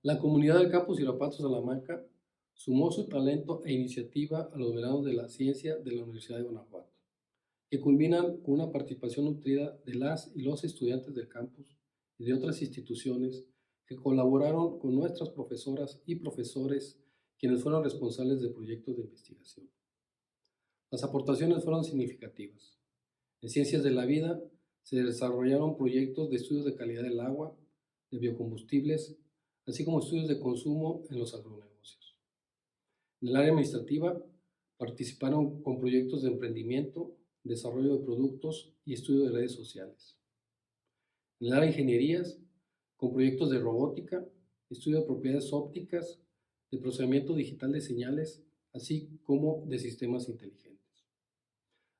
La comunidad del campus Irapuato Salamanca sumó su talento e iniciativa a los veranos de la ciencia de la Universidad de Guanajuato, que culminan con una participación nutrida de las y los estudiantes del campus y de otras instituciones que colaboraron con nuestras profesoras y profesores, quienes fueron responsables de proyectos de investigación. Las aportaciones fueron significativas. En Ciencias de la Vida se desarrollaron proyectos de estudios de calidad del agua, de biocombustibles, así como estudios de consumo en los agronegocios. En el área administrativa participaron con proyectos de emprendimiento, desarrollo de productos y estudio de redes sociales. En el área de ingenierías, con proyectos de robótica, estudio de propiedades ópticas, de procesamiento digital de señales, así como de sistemas inteligentes.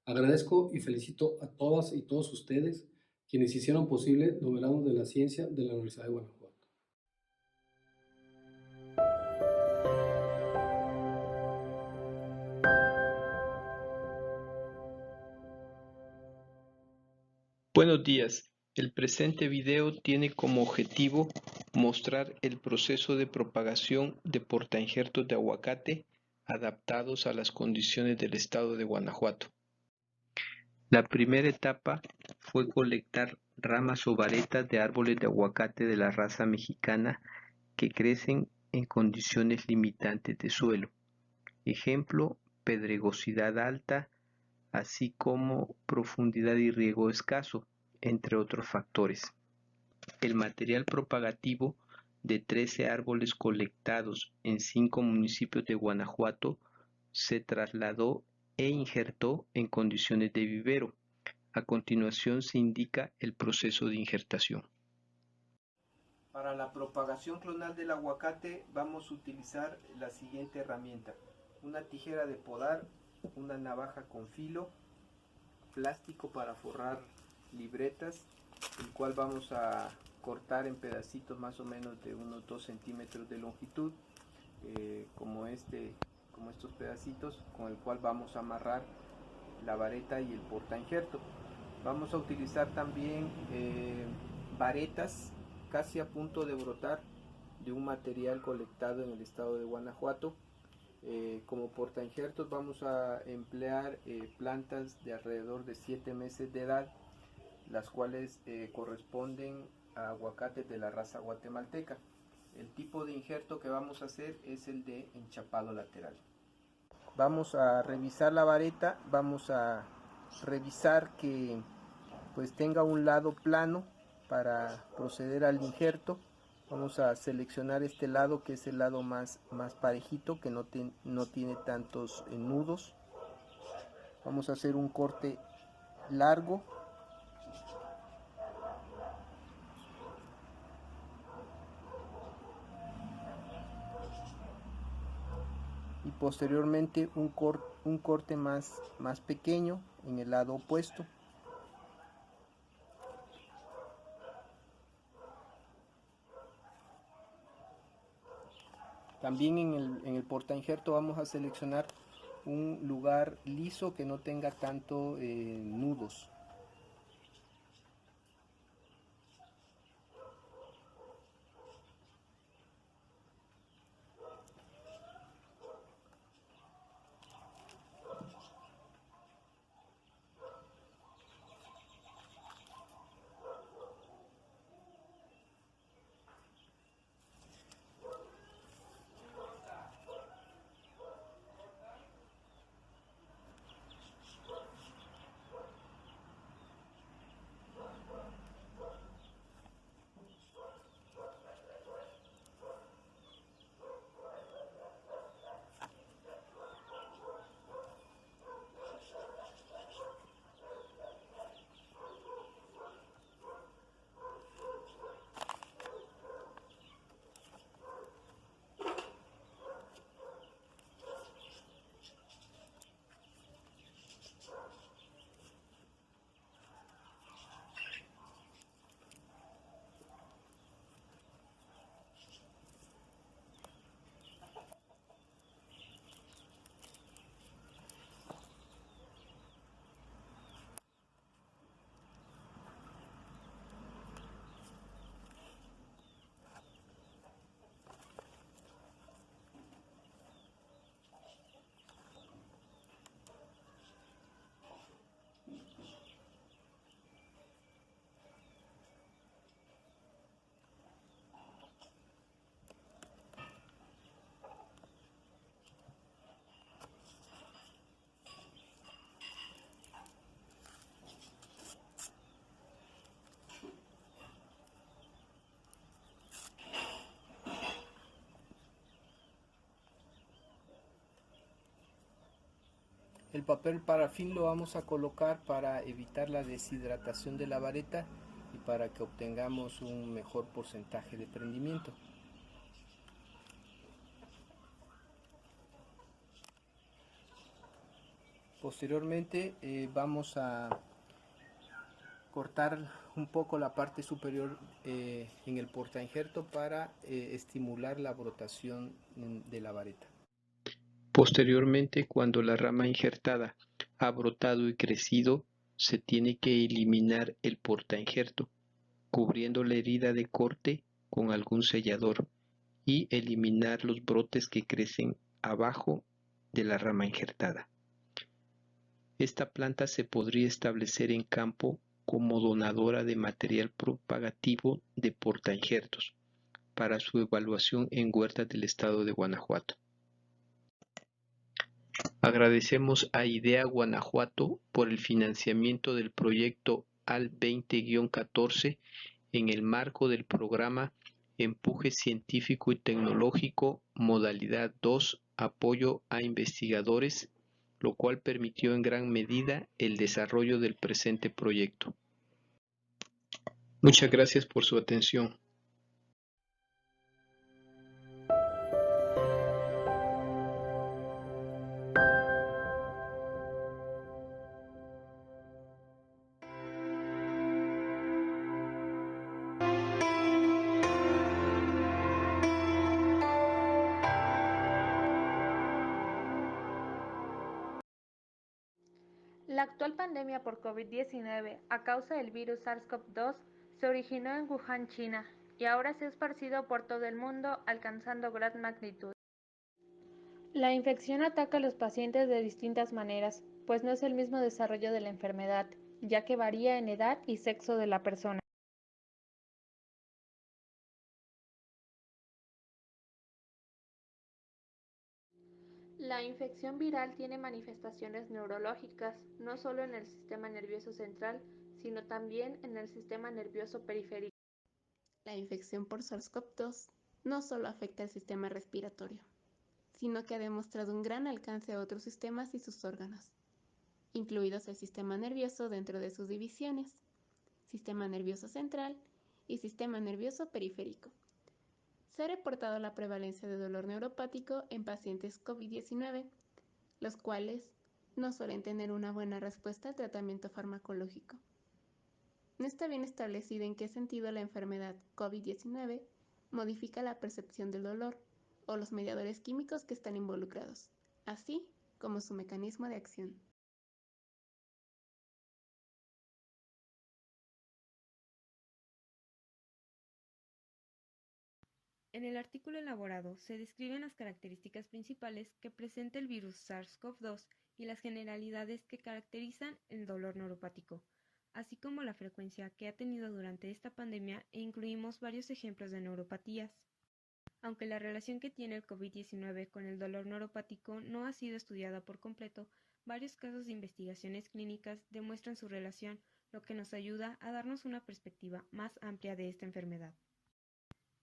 Agradezco y felicito a todas y todos ustedes quienes hicieron posible los veranos de la ciencia de la Universidad de Guanajuato. Buenos días. El presente video tiene como objetivo mostrar el proceso de propagación de portainjertos de aguacate adaptados a las condiciones del estado de Guanajuato. La primera etapa fue colectar ramas o varetas de árboles de aguacate de la raza mexicana que crecen en condiciones limitantes de suelo. Ejemplo, pedregosidad alta, así como profundidad y riego escaso, entre otros factores. El material propagativo de 13 árboles colectados en 5 municipios de Guanajuato se trasladó e injertó en condiciones de vivero. A continuación se indica el proceso de injertación. Para la propagación clonal del aguacate vamos a utilizar la siguiente herramienta: una tijera de podar, una navaja con filo, plástico para forrar libretas, el cual vamos a cortar en pedacitos más o menos de unos 2 centímetros de longitud, como estos pedacitos, con el cual vamos a amarrar la vareta y el portainjerto. Vamos a utilizar también varetas casi a punto de brotar de un material colectado en el estado de Guanajuato. Como portainjertos vamos a emplear plantas de alrededor de 7 meses de edad, las cuales corresponden a aguacates de la raza guatemalteca. El tipo de injerto que vamos a hacer es el de enchapado lateral. Vamos a revisar la vareta, vamos a revisar que pues tenga un lado plano para proceder al injerto. Vamos a seleccionar este lado, que es el lado más parejito, que no tiene tantos nudos. Vamos a hacer un corte largo. Y posteriormente un corte más pequeño en el lado opuesto. También en el portainjerto vamos a seleccionar un lugar liso que no tenga tanto nudos. El papel parafín lo vamos a colocar para evitar la deshidratación de la vareta y para que obtengamos un mejor porcentaje de prendimiento. Posteriormente vamos a cortar un poco la parte superior en el portainjerto para estimular la brotación de la vareta. Posteriormente, cuando la rama injertada ha brotado y crecido, se tiene que eliminar el portainjerto, cubriendo la herida de corte con algún sellador y eliminar los brotes que crecen abajo de la rama injertada. Esta planta se podría establecer en campo como donadora de material propagativo de portainjertos para su evaluación en huertas del estado de Guanajuato. Agradecemos a IDEA Guanajuato por el financiamiento del proyecto AL 20-14 en el marco del programa Empuje Científico y Tecnológico Modalidad 2 Apoyo a Investigadores, lo cual permitió en gran medida el desarrollo del presente proyecto. Muchas gracias por su atención. La actual pandemia por COVID-19 a causa del virus SARS-CoV-2 se originó en Wuhan, China, y ahora se ha esparcido por todo el mundo, alcanzando gran magnitud. La infección ataca a los pacientes de distintas maneras, pues no es el mismo desarrollo de la enfermedad, ya que varía en edad y sexo de la persona. La infección viral tiene manifestaciones neurológicas, no solo en el sistema nervioso central, sino también en el sistema nervioso periférico. La infección por SARS-CoV-2 no solo afecta al sistema respiratorio, sino que ha demostrado un gran alcance a otros sistemas y sus órganos, incluidos el sistema nervioso dentro de sus divisiones, sistema nervioso central y sistema nervioso periférico. Se ha reportado la prevalencia de dolor neuropático en pacientes COVID-19, los cuales no suelen tener una buena respuesta al tratamiento farmacológico. No está bien establecido en qué sentido la enfermedad COVID-19 modifica la percepción del dolor o los mediadores químicos que están involucrados, así como su mecanismo de acción. En el artículo elaborado se describen las características principales que presenta el virus SARS-CoV-2 y las generalidades que caracterizan el dolor neuropático, así como la frecuencia que ha tenido durante esta pandemia, e incluimos varios ejemplos de neuropatías. Aunque la relación que tiene el COVID-19 con el dolor neuropático no ha sido estudiada por completo, varios casos de investigaciones clínicas demuestran su relación, lo que nos ayuda a darnos una perspectiva más amplia de esta enfermedad.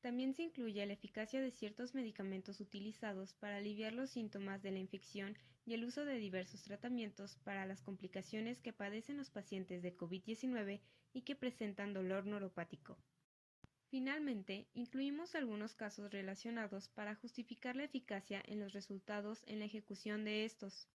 También se incluye la eficacia de ciertos medicamentos utilizados para aliviar los síntomas de la infección y el uso de diversos tratamientos para las complicaciones que padecen los pacientes de COVID-19 y que presentan dolor neuropático. Finalmente, incluimos algunos casos relacionados para justificar la eficacia en los resultados en la ejecución de estos.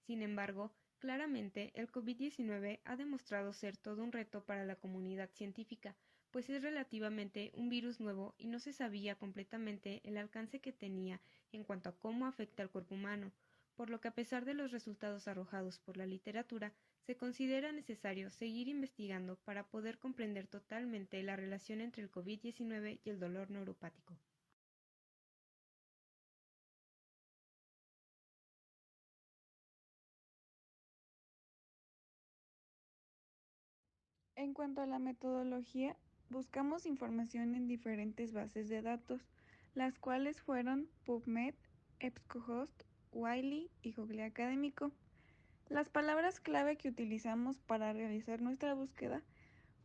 Sin embargo, claramente el COVID-19 ha demostrado ser todo un reto para la comunidad científica, pues es relativamente un virus nuevo y no se sabía completamente el alcance que tenía en cuanto a cómo afecta al cuerpo humano, por lo que a pesar de los resultados arrojados por la literatura, se considera necesario seguir investigando para poder comprender totalmente la relación entre el COVID-19 y el dolor neuropático. En cuanto a la metodología, buscamos información en diferentes bases de datos, las cuales fueron PubMed, EBSCOhost, Wiley y Google Académico. Las palabras clave que utilizamos para realizar nuestra búsqueda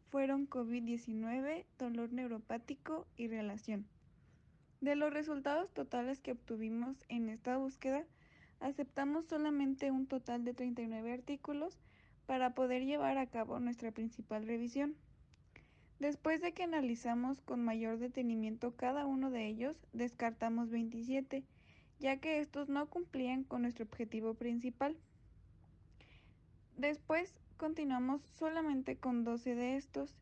fueron COVID-19, dolor neuropático y relación. De los resultados totales que obtuvimos en esta búsqueda, aceptamos solamente un total de 39 artículos para poder llevar a cabo nuestra principal revisión. Después de que analizamos con mayor detenimiento cada uno de ellos, descartamos 27, ya que estos no cumplían con nuestro objetivo principal. Después continuamos solamente con 12 de estos.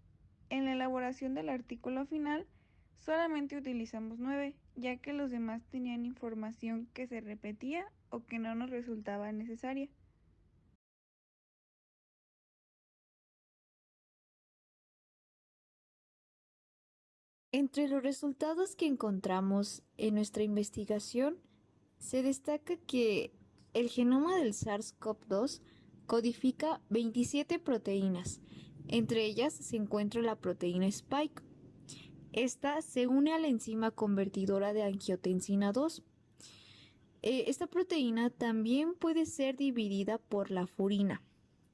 En la elaboración del artículo final, solamente utilizamos 9, ya que los demás tenían información que se repetía o que no nos resultaba necesaria. Entre los resultados que encontramos en nuestra investigación, se destaca que el genoma del SARS-CoV-2 codifica 27 proteínas. Entre ellas se encuentra la proteína Spike. Esta se une a la enzima convertidora de angiotensina 2. Esta proteína también puede ser dividida por la furina,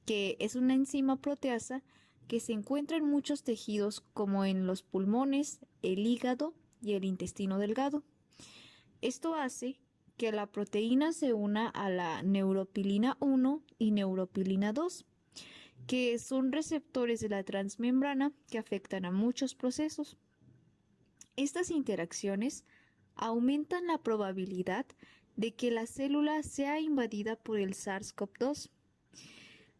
que es una enzima proteasa que se encuentra en muchos tejidos como en los pulmones, el hígado y el intestino delgado. Esto hace que la proteína se una a la neuropilina 1 y neuropilina 2, que son receptores de la transmembrana que afectan a muchos procesos. Estas interacciones aumentan la probabilidad de que la célula sea invadida por el SARS-CoV-2.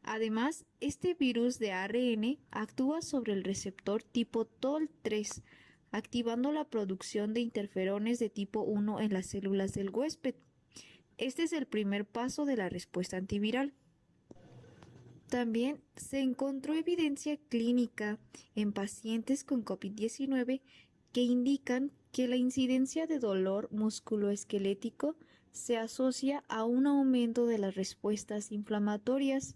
Además, este virus de ARN actúa sobre el receptor tipo TOL3, activando la producción de interferones de tipo 1 en las células del huésped. Este es el primer paso de la respuesta antiviral. También se encontró evidencia clínica en pacientes con COVID-19 que indican que la incidencia de dolor musculoesquelético se asocia a un aumento de las respuestas inflamatorias.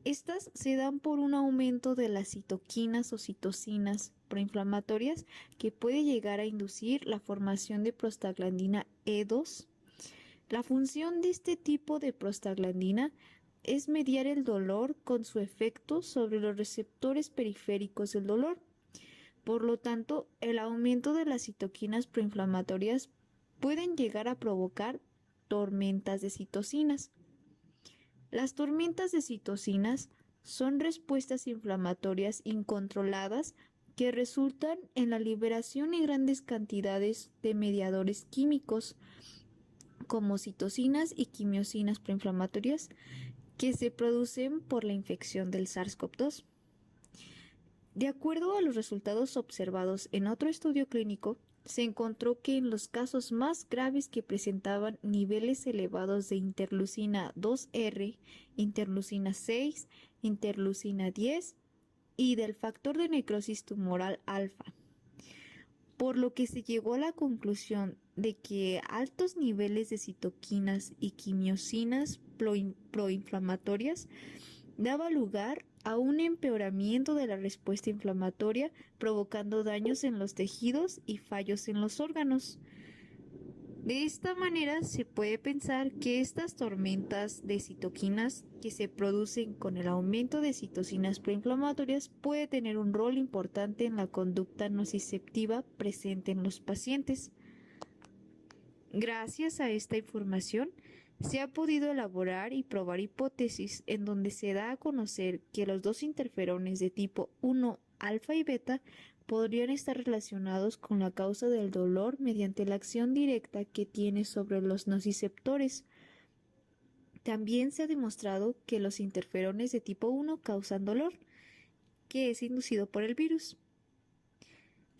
Estas se dan por un aumento de las citoquinas o citocinas proinflamatorias que puede llegar a inducir la formación de prostaglandina E2. La función de este tipo de prostaglandina es mediar el dolor con su efecto sobre los receptores periféricos del dolor. Por lo tanto, el aumento de las citoquinas proinflamatorias pueden llegar a provocar tormentas de citocinas. Las tormentas de citocinas son respuestas inflamatorias incontroladas que resultan en la liberación en grandes cantidades de mediadores químicos como citocinas y quimiosinas proinflamatorias que se producen por la infección del SARS-CoV-2. De acuerdo a los resultados observados en otro estudio clínico, se encontró que en los casos más graves que presentaban niveles elevados de interleucina 2R, interleucina 6, interleucina 10 y del factor de necrosis tumoral alfa, por lo que se llegó a la conclusión de que altos niveles de citoquinas y quimiosinas proinflamatorias daba lugar a un empeoramiento de la respuesta inflamatoria, provocando daños en los tejidos y fallos en los órganos. De esta manera se puede pensar que estas tormentas de citoquinas que se producen con el aumento de citocinas proinflamatorias puede tener un rol importante en la conducta nociceptiva presente en los pacientes. Gracias a esta información, se ha podido elaborar y probar hipótesis en donde se da a conocer que los dos interferones de tipo 1 alfa y beta podrían estar relacionados con la causa del dolor mediante la acción directa que tiene sobre los nociceptores. También se ha demostrado que los interferones de tipo 1 causan dolor, que es inducido por el virus,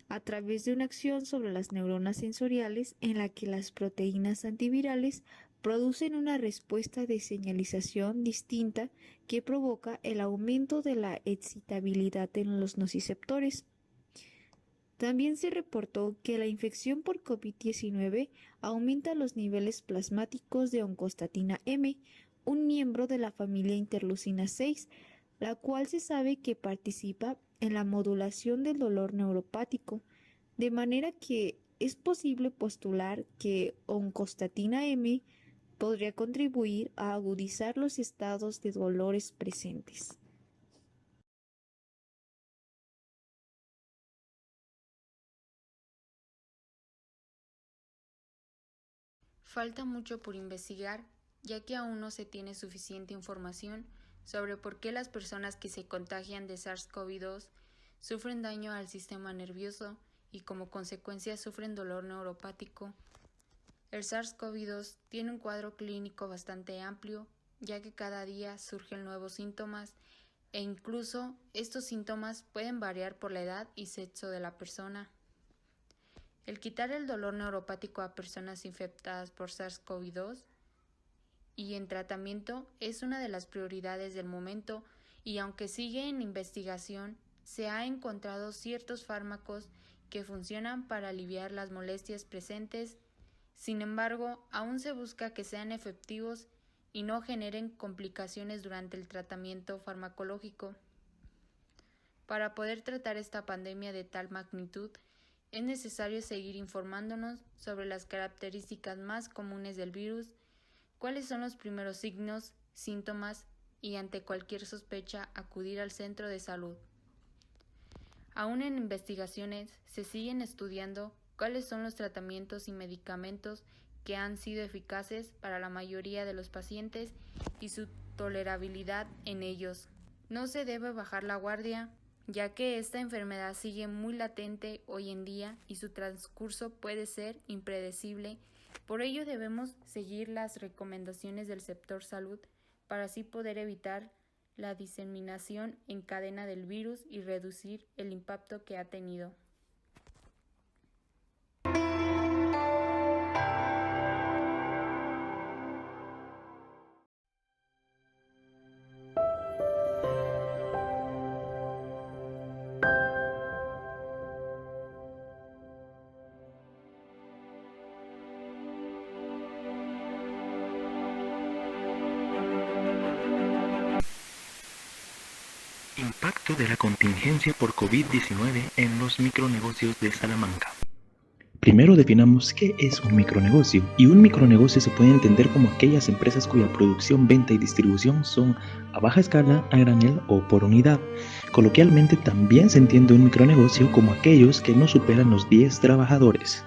a través de una acción sobre las neuronas sensoriales en la que las proteínas antivirales producen una respuesta de señalización distinta que provoca el aumento de la excitabilidad en los nociceptores. También se reportó que la infección por COVID-19 aumenta los niveles plasmáticos de oncostatina M, un miembro de la familia interleucina 6, la cual se sabe que participa en la modulación del dolor neuropático, de manera que es posible postular que oncostatina M podría contribuir a agudizar los estados de dolores presentes. Falta mucho por investigar ya que aún no se tiene suficiente información sobre por qué las personas que se contagian de SARS-CoV-2 sufren daño al sistema nervioso y como consecuencia sufren dolor neuropático. El SARS-CoV-2 tiene un cuadro clínico bastante amplio, ya que cada día surgen nuevos síntomas e incluso estos síntomas pueden variar por la edad y sexo de la persona. El quitar el dolor neuropático a personas infectadas por SARS-CoV-2 y en tratamiento es una de las prioridades del momento y aunque sigue en investigación, se ha encontrado ciertos fármacos que funcionan para aliviar las molestias presentes. Sin embargo, aún se busca que sean efectivos y no generen complicaciones durante el tratamiento farmacológico. Para poder tratar esta pandemia de tal magnitud, es necesario seguir informándonos sobre las características más comunes del virus, cuáles son los primeros signos, síntomas y ante cualquier sospecha acudir al centro de salud. Aún en investigaciones se siguen estudiando cuáles son los tratamientos y medicamentos que han sido eficaces para la mayoría de los pacientes y su tolerabilidad en ellos. No se debe bajar la guardia, ya que esta enfermedad sigue muy latente hoy en día y su transcurso puede ser impredecible. Por ello debemos seguir las recomendaciones del sector salud para así poder evitar la diseminación en cadena del virus y reducir el impacto que ha tenido. Impacto de la contingencia por COVID-19 en los micronegocios de Salamanca. Primero definamos qué es un micronegocio, y un micronegocio se puede entender como aquellas empresas cuya producción, venta y distribución son a baja escala, a granel o por unidad. Coloquialmente también se entiende un micronegocio como aquellos que no superan los 10 trabajadores.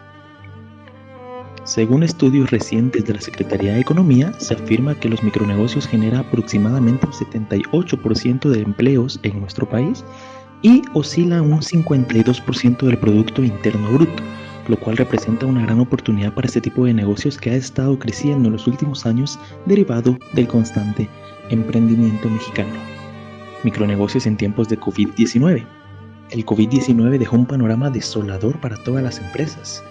Según estudios recientes de la Secretaría de Economía, se afirma que los micronegocios generan aproximadamente el 78% de empleos en nuestro país y oscila un 52% del Producto Interno Bruto, lo cual representa una gran oportunidad para este tipo de negocios que ha estado creciendo en los últimos años derivado del constante emprendimiento mexicano. Micronegocios en tiempos de COVID-19. El COVID-19 dejó un panorama desolador para todas las empresas.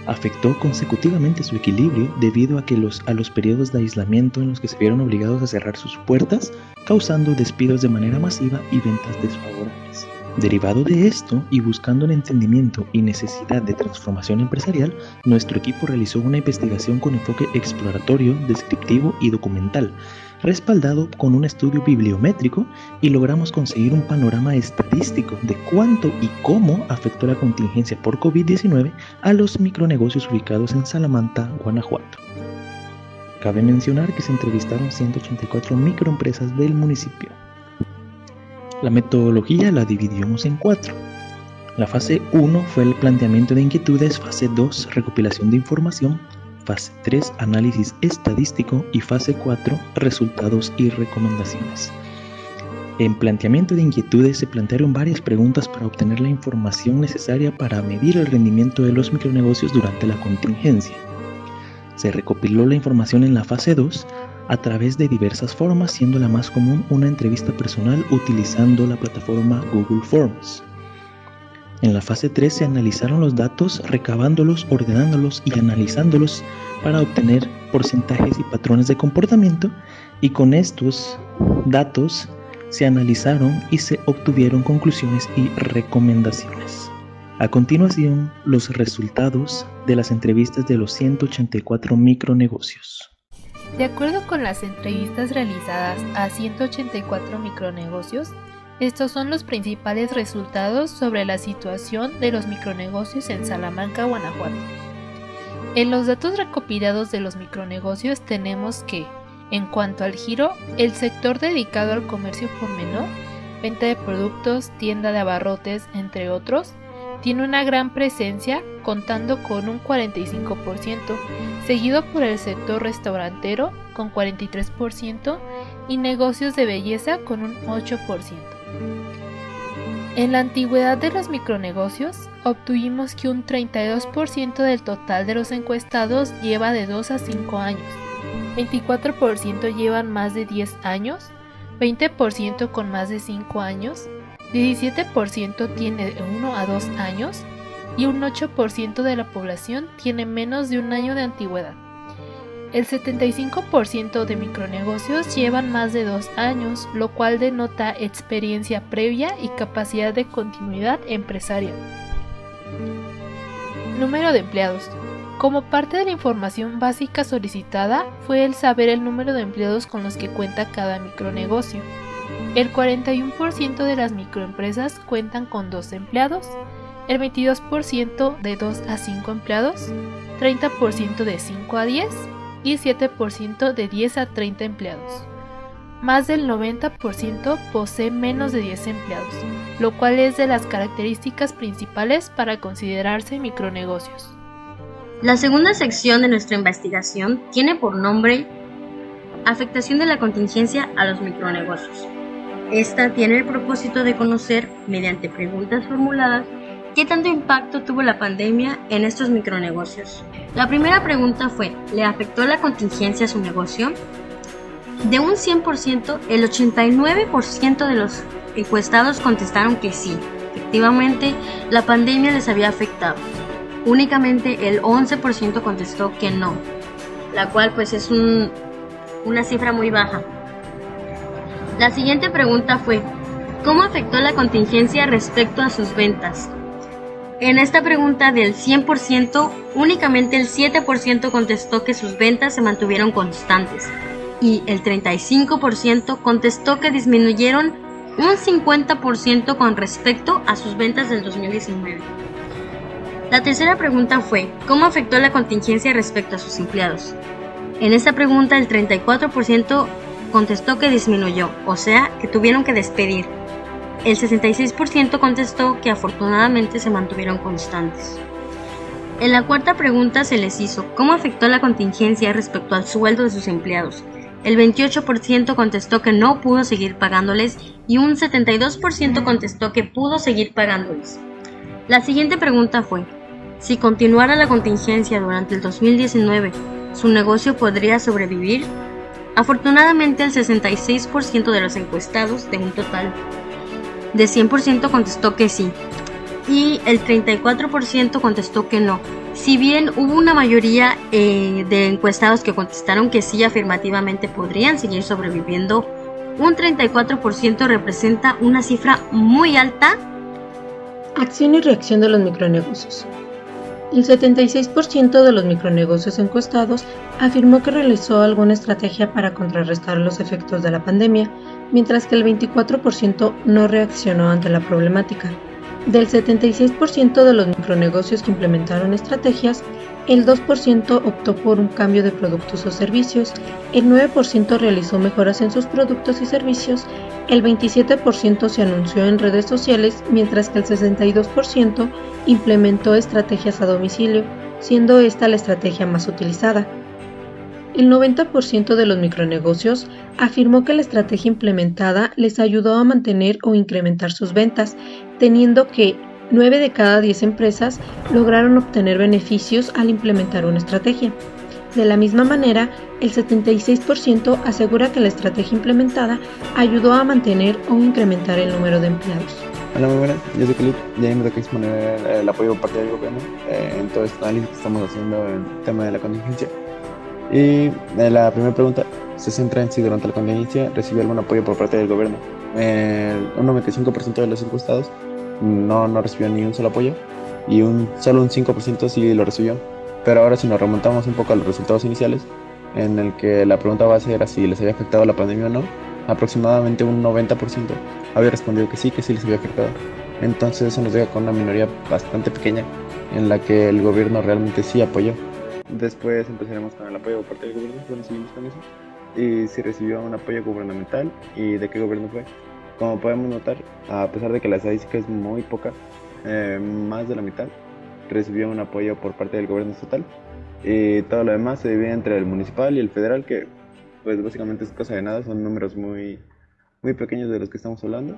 Afectó consecutivamente su equilibrio debido a los periodos de aislamiento en los que se vieron obligados a cerrar sus puertas, causando despidos de manera masiva y ventas desfavorables. Derivado de esto, y buscando el entendimiento y necesidad de transformación empresarial, nuestro equipo realizó una investigación con enfoque exploratorio, descriptivo y documental, respaldado con un estudio bibliométrico, y logramos conseguir un panorama estadístico de cuánto y cómo afectó la contingencia por COVID-19 a los micronegocios ubicados en Salamanca, Guanajuato. Cabe mencionar que se entrevistaron 184 microempresas del municipio. La metodología la dividimos en 4. La fase 1 fue el planteamiento de inquietudes, fase 2 recopilación de información, fase 3 análisis estadístico y fase 4 resultados y recomendaciones. En planteamiento de inquietudes se plantearon varias preguntas para obtener la información necesaria para medir el rendimiento de los micronegocios durante la contingencia. Se recopiló la información en la fase 2 a través de diversas formas, siendo la más común una entrevista personal utilizando la plataforma Google Forms. En la fase 3 se analizaron los datos, recabándolos, ordenándolos y analizándolos para obtener porcentajes y patrones de comportamiento, y con estos datos se analizaron y se obtuvieron conclusiones y recomendaciones. A continuación, los resultados de las entrevistas de los 184 micronegocios. De acuerdo con las entrevistas realizadas a 184 micronegocios, estos son los principales resultados sobre la situación de los micronegocios en Salamanca, Guanajuato. En los datos recopilados de los micronegocios tenemos que, en cuanto al giro, el sector dedicado al comercio por menor, venta de productos, tienda de abarrotes, entre otros, tiene una gran presencia, contando con un 45%, seguido por el sector restaurantero con 43% y negocios de belleza con un 8%. En la antigüedad de los micronegocios, obtuvimos que un 32% del total de los encuestados lleva de 2 a 5 años, 24% llevan más de 10 años, 20% con más de 5 años, 17% tiene de 1 a 2 años y un 8% de la población tiene menos de un año de antigüedad. El 75% de micronegocios llevan más de 2 años, lo cual denota experiencia previa y capacidad de continuidad empresarial. Número de empleados. Como parte de la información básica solicitada fue el saber el número de empleados con los que cuenta cada micronegocio. El 41% de las microempresas cuentan con 2 empleados, el 22% de 2 a 5 empleados, 30% de 5 a 10 y 7% de 10 a 30 empleados. Más del 90% posee menos de 10 empleados, lo cual es de las características principales para considerarse micronegocios. La segunda sección de nuestra investigación tiene por nombre Afectación de la contingencia a los micronegocios. Esta tiene el propósito de conocer, mediante preguntas formuladas, qué tanto impacto tuvo la pandemia en estos micronegocios. La primera pregunta fue, ¿le afectó la contingencia a su negocio? De un 100%, el 89% de los encuestados contestaron que sí, efectivamente la pandemia les había afectado. Únicamente el 11% contestó que no, la cual pues es una cifra muy baja. La siguiente pregunta fue, ¿cómo afectó la contingencia respecto a sus ventas? En esta pregunta del 100%, únicamente el 7% contestó que sus ventas se mantuvieron constantes y el 35% contestó que disminuyeron un 50% con respecto a sus ventas del 2019. La tercera pregunta fue, ¿cómo afectó la contingencia respecto a sus empleados? En esta pregunta el 34% contestó que disminuyó, o sea, que tuvieron que despedir. El 66% contestó que afortunadamente se mantuvieron constantes. En la cuarta pregunta se les hizo, ¿cómo afectó la contingencia respecto al sueldo de sus empleados? El 28% contestó que no pudo seguir pagándoles y un 72% contestó que pudo seguir pagándoles. La siguiente pregunta fue, si continuara la contingencia durante el 2019, ¿su negocio podría sobrevivir? Afortunadamente el 66% de los encuestados, de un total de 100%, contestó que sí y el 34% contestó que no. Si bien hubo una mayoría de encuestados que contestaron que sí afirmativamente podrían seguir sobreviviendo, un 34% representa una cifra muy alta. Acción y reacción de los micronegocios. El 76% de los micronegocios encuestados afirmó que realizó alguna estrategia para contrarrestar los efectos de la pandemia, mientras que el 24% no reaccionó ante la problemática. Del 76% de los micronegocios que implementaron estrategias, el 2% optó por un cambio de productos o servicios, el 9% realizó mejoras en sus productos y servicios, el 27% se anunció en redes sociales, mientras que el 62% implementó estrategias a domicilio, siendo esta la estrategia más utilizada. El 90% de los micronegocios afirmó que la estrategia implementada les ayudó a mantener o incrementar sus ventas, teniendo que 9 de cada 10 empresas lograron obtener beneficios al implementar una estrategia. De la misma manera, el 76% asegura que la estrategia implementada ayudó a mantener o incrementar el número de empleados. Hola, muy buenas, yo soy Khalid y a mí me toca exponer el apoyo por parte del gobierno en todo este análisis que estamos haciendo en el tema de la contingencia. Y la primera pregunta se centra en si durante la contingencia recibió algún apoyo por parte del gobierno. Un 95% de los encuestados no recibió ni un solo apoyo y solo un 5% sí lo recibió. Pero ahora si nos remontamos un poco a los resultados iniciales, en el que la pregunta base era si les había afectado la pandemia o no, aproximadamente un 90% había respondido que sí les había afectado. Entonces eso nos deja con una minoría bastante pequeña en la que el gobierno realmente sí apoyó. Después empezaremos con el apoyo por parte del gobierno, bueno, seguimos con eso, y si recibió un apoyo gubernamental y de qué gobierno fue. Como podemos notar, a pesar de que la estadística es muy poca, más de la mitad recibió un apoyo por parte del gobierno estatal, y todo lo demás se divide entre el municipal y el federal, que pues básicamente es cosa de nada, son números muy, muy pequeños de los que estamos hablando.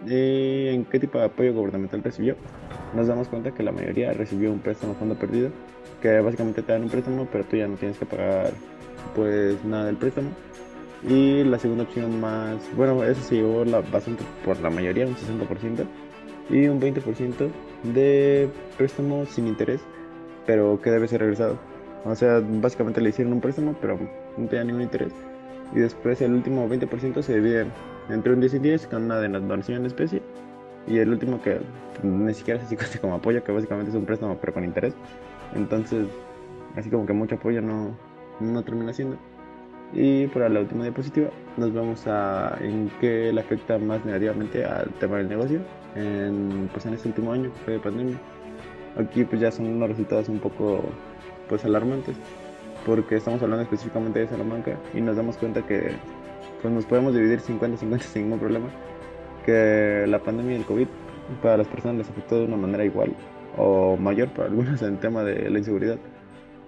¿Y en qué tipo de apoyo gubernamental recibió? Nos damos cuenta que la mayoría recibió un préstamo a fondo perdido, que básicamente te dan un préstamo, pero tú ya no tienes que pagar pues nada del préstamo. Y la segunda opción más, bueno, eso se llevó bastante por la mayoría, un 60%, y un 20% de préstamo sin interés, pero que debe ser regresado. O sea, básicamente le hicieron un préstamo, pero no tenía ningún interés. Y después el último 20% se divide entre un 10 y 10 con una donación en especie. Y el último que ni siquiera se cuenta como apoyo, que básicamente es un préstamo pero con interés. Entonces, así como que mucho apoyo no termina siendo. Y para la última diapositiva nos vamos en qué le afecta más negativamente al tema del negocio pues en este último año que fue de pandemia. Aquí pues ya son unos resultados un poco pues alarmantes, porque estamos hablando específicamente de Salamanca y nos damos cuenta que pues nos podemos dividir 50-50 sin ningún problema, que la pandemia del COVID para las personas les afectó de una manera igual o mayor para algunos en el tema de la inseguridad,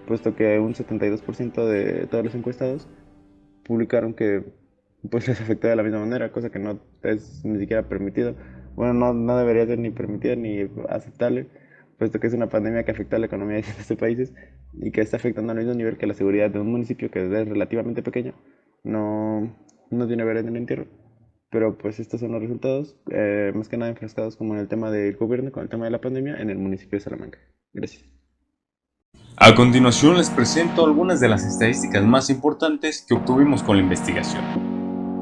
puesto que un 72% de todos los encuestados publicaron que pues les afectó de la misma manera, cosa que no es ni siquiera permitido. Bueno, no debería ser ni permitido ni aceptable, puesto que es una pandemia que afecta a la economía de distintos países y que está afectando al mismo nivel que la seguridad de un municipio que es relativamente pequeño. No tiene ver en el entierro. Pero pues estos son los resultados, más que nada enfrascados como en el tema del gobierno, con el tema de la pandemia en el municipio de Salamanca. Gracias. A continuación les presento algunas de las estadísticas más importantes que obtuvimos con la investigación.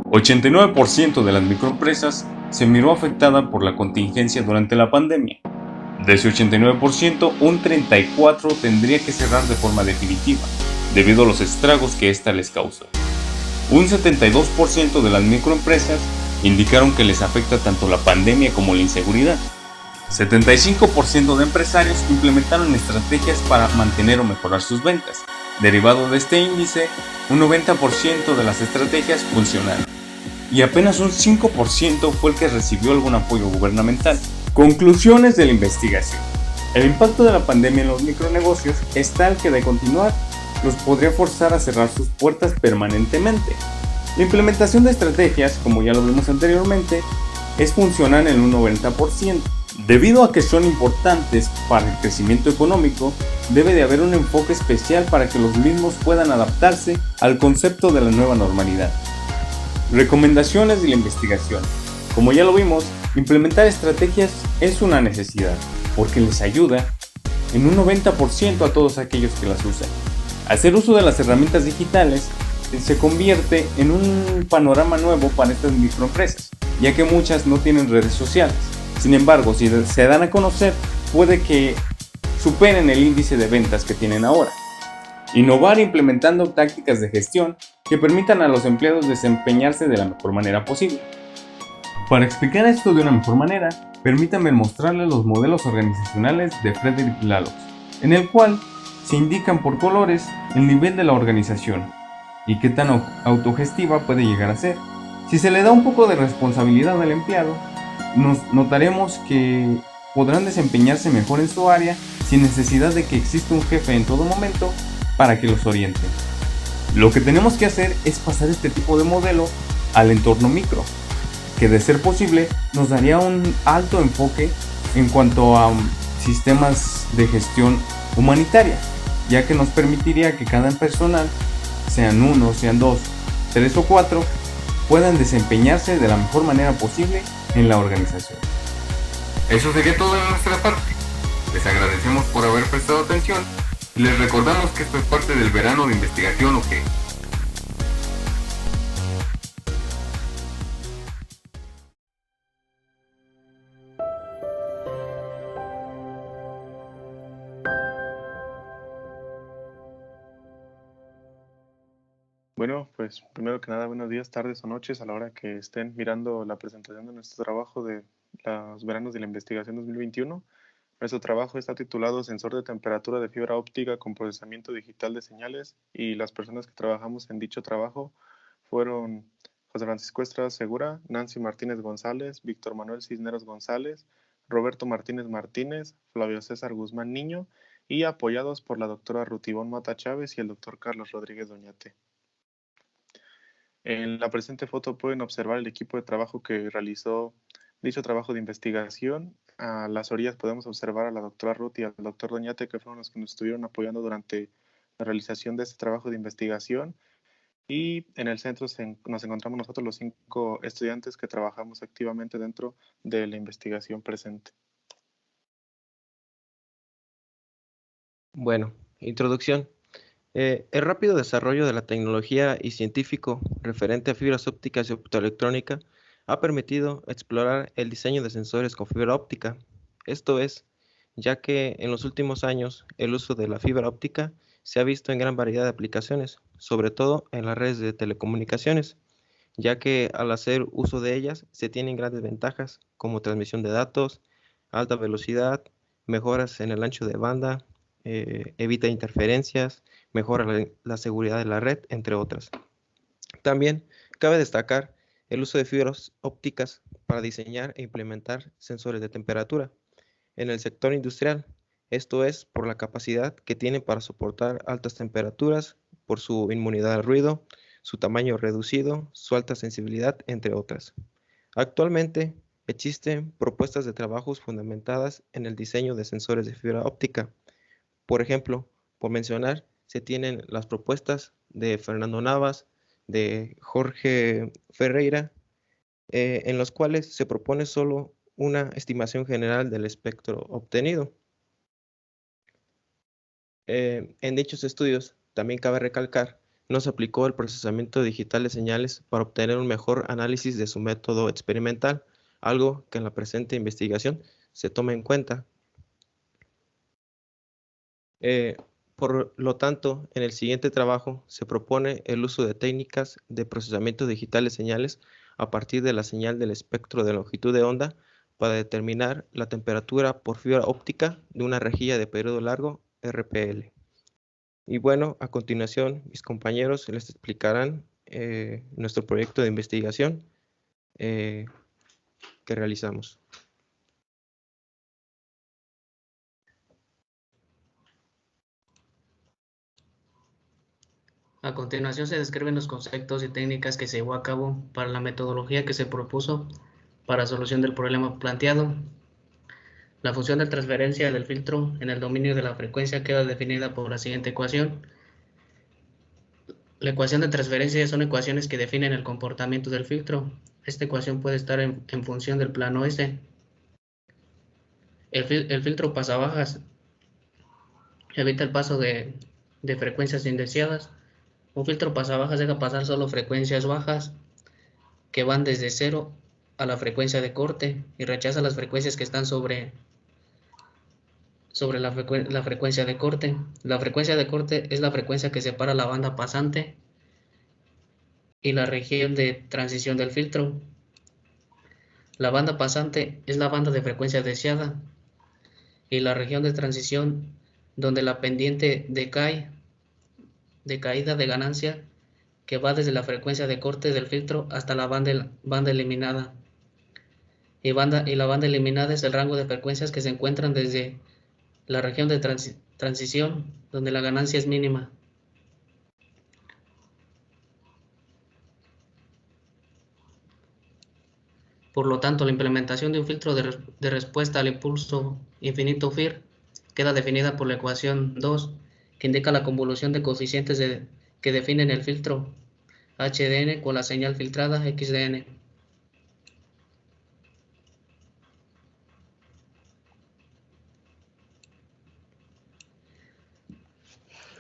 89% de las microempresas se miró afectada por la contingencia durante la pandemia. De ese 89%, un 34% tendría que cerrar de forma definitiva, debido a los estragos que ésta les causó. Un 72% de las microempresas indicaron que les afecta tanto la pandemia como la inseguridad. 75% de empresarios implementaron estrategias para mantener o mejorar sus ventas. Derivado de este índice, un 90% de las estrategias funcionaron. Y apenas un 5% fue el que recibió algún apoyo gubernamental. Conclusiones de la investigación. El impacto de la pandemia en los micronegocios es tal que de continuar los podría forzar a cerrar sus puertas permanentemente. La implementación de estrategias, como ya lo vimos anteriormente, es funcional en un 90%. Debido a que son importantes para el crecimiento económico, debe de haber un enfoque especial para que los mismos puedan adaptarse al concepto de la nueva normalidad. Recomendaciones de la investigación. Como ya lo vimos, implementar estrategias es una necesidad, porque les ayuda en un 90% a todos aquellos que las usan. Hacer uso de las herramientas digitales se convierte en un panorama nuevo para estas microempresas, ya que muchas no tienen redes sociales. Sin embargo, si se dan a conocer, puede que superen el índice de ventas que tienen ahora. Innovar implementando tácticas de gestión que permitan a los empleados desempeñarse de la mejor manera posible. Para explicar esto de una mejor manera, permítanme mostrarles los modelos organizacionales de Frederick Laloux, en el cual se indican por colores el nivel de la organización y qué tan autogestiva puede llegar a ser. Si se le da un poco de responsabilidad al empleado, notaremos que podrán desempeñarse mejor en su área sin necesidad de que exista un jefe en todo momento para que los oriente. Lo que tenemos que hacer es pasar este tipo de modelo al entorno micro, que de ser posible nos daría un alto enfoque en cuanto a sistemas de gestión humanitaria, ya que nos permitiría que cada personal, sean 1, sean 2, 3 o 4, puedan desempeñarse de la mejor manera posible en la organización. Eso sería todo de nuestra parte. Les agradecemos por haber prestado atención y les recordamos que esto es parte del verano de investigación OK. Bueno, pues primero que nada, buenos días, tardes o noches a la hora que estén mirando la presentación de nuestro trabajo de los veranos de la investigación 2021. Nuestro trabajo está titulado Sensor de temperatura de fibra óptica con procesamiento digital de señales, y las personas que trabajamos en dicho trabajo fueron José Francisco Estrada Segura, Nancy Martínez González, Víctor Manuel Cisneros González, Roberto Martínez Martínez, Flavio César Guzmán Niño y apoyados por la doctora Ruth Ivonne Mata Chávez y el doctor Carlos Rodríguez Doñate. En la presente foto pueden observar el equipo de trabajo que realizó dicho trabajo de investigación. A las orillas podemos observar a la doctora Ruth y al doctor Doñate, que fueron los que nos estuvieron apoyando durante la realización de este trabajo de investigación. Y en el centro nos encontramos nosotros los 5 estudiantes que trabajamos activamente dentro de la investigación presente. Bueno, introducción. El rápido desarrollo de la tecnología y científico referente a fibras ópticas y optoelectrónica ha permitido explorar el diseño de sensores con fibra óptica. Esto es, ya que en los últimos años el uso de la fibra óptica se ha visto en gran variedad de aplicaciones, sobre todo en las redes de telecomunicaciones, ya que al hacer uso de ellas se tienen grandes ventajas como transmisión de datos, alta velocidad, mejoras en el ancho de banda, evita interferencias, mejora la seguridad de la red, entre otras. También cabe destacar el uso de fibras ópticas para diseñar e implementar sensores de temperatura en el sector industrial. Esto es por la capacidad que tienen para soportar altas temperaturas, por su inmunidad al ruido, su tamaño reducido, su alta sensibilidad, entre otras. Actualmente existen propuestas de trabajos fundamentadas en el diseño de sensores de fibra óptica. Por ejemplo, por mencionar, se tienen las propuestas de Fernando Navas, de Jorge Ferreira, en los cuales se propone solo una estimación general del espectro obtenido. En dichos estudios, también cabe recalcar, no se aplicó el procesamiento digital de señales para obtener un mejor análisis de su método experimental, algo que en la presente investigación se toma en cuenta. Por lo tanto, en el siguiente trabajo se propone el uso de técnicas de procesamiento digital de señales a partir de la señal del espectro de longitud de onda para determinar la temperatura por fibra óptica de una rejilla de periodo largo RPL. Y bueno, a continuación mis compañeros les explicarán nuestro proyecto de investigación que realizamos. A continuación se describen los conceptos y técnicas que se llevó a cabo para la metodología que se propuso para solución del problema planteado. La función de transferencia del filtro en el dominio de la frecuencia queda definida por la siguiente ecuación. La ecuación de transferencia son ecuaciones que definen el comportamiento del filtro. Esta ecuación puede estar en función del plano S. El filtro pasabajas evita el paso de frecuencias indeseadas. Un filtro pasabajas deja pasar solo frecuencias bajas que van desde 0 a la frecuencia de corte y rechaza las frecuencias que están sobre la frecuencia de corte. La frecuencia de corte es la frecuencia que separa la banda pasante y la región de transición del filtro. La banda pasante es la banda de frecuencia deseada y la región de transición donde la pendiente de caída de ganancia que va desde la frecuencia de corte del filtro hasta la banda eliminada. Y la banda eliminada es el rango de frecuencias que se encuentran desde la región de transición, donde la ganancia es mínima. Por lo tanto, la implementación de un filtro de respuesta al impulso infinito FIR queda definida por la ecuación 2, que indica la convolución de coeficientes que definen el filtro HDN con la señal filtrada XDN.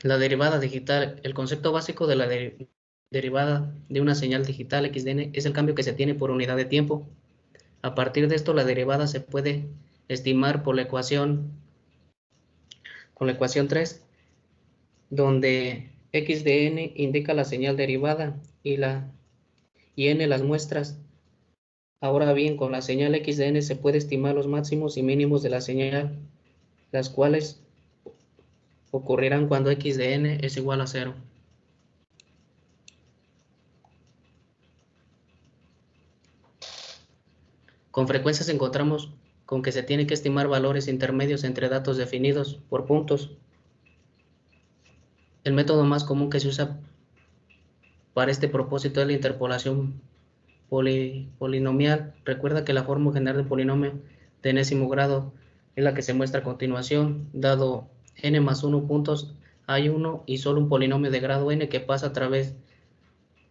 La derivada digital. El concepto básico de la derivada de una señal digital XDN es el cambio que se tiene por unidad de tiempo. A partir de esto, la derivada se puede estimar por la ecuación 3, donde XDN indica la señal derivada y N las muestras. Ahora bien, con la señal XDN se puede estimar los máximos y mínimos de la señal, las cuales ocurrirán cuando XDN es igual a 0. Con frecuencia encontramos con que se tiene que estimar valores intermedios entre datos definidos por puntos. El método más común que se usa para este propósito es la interpolación polinomial. Recuerda que la forma general de un polinomio de enésimo grado es la que se muestra a continuación. Dado n más 1 puntos, hay uno y solo un polinomio de grado n que pasa a través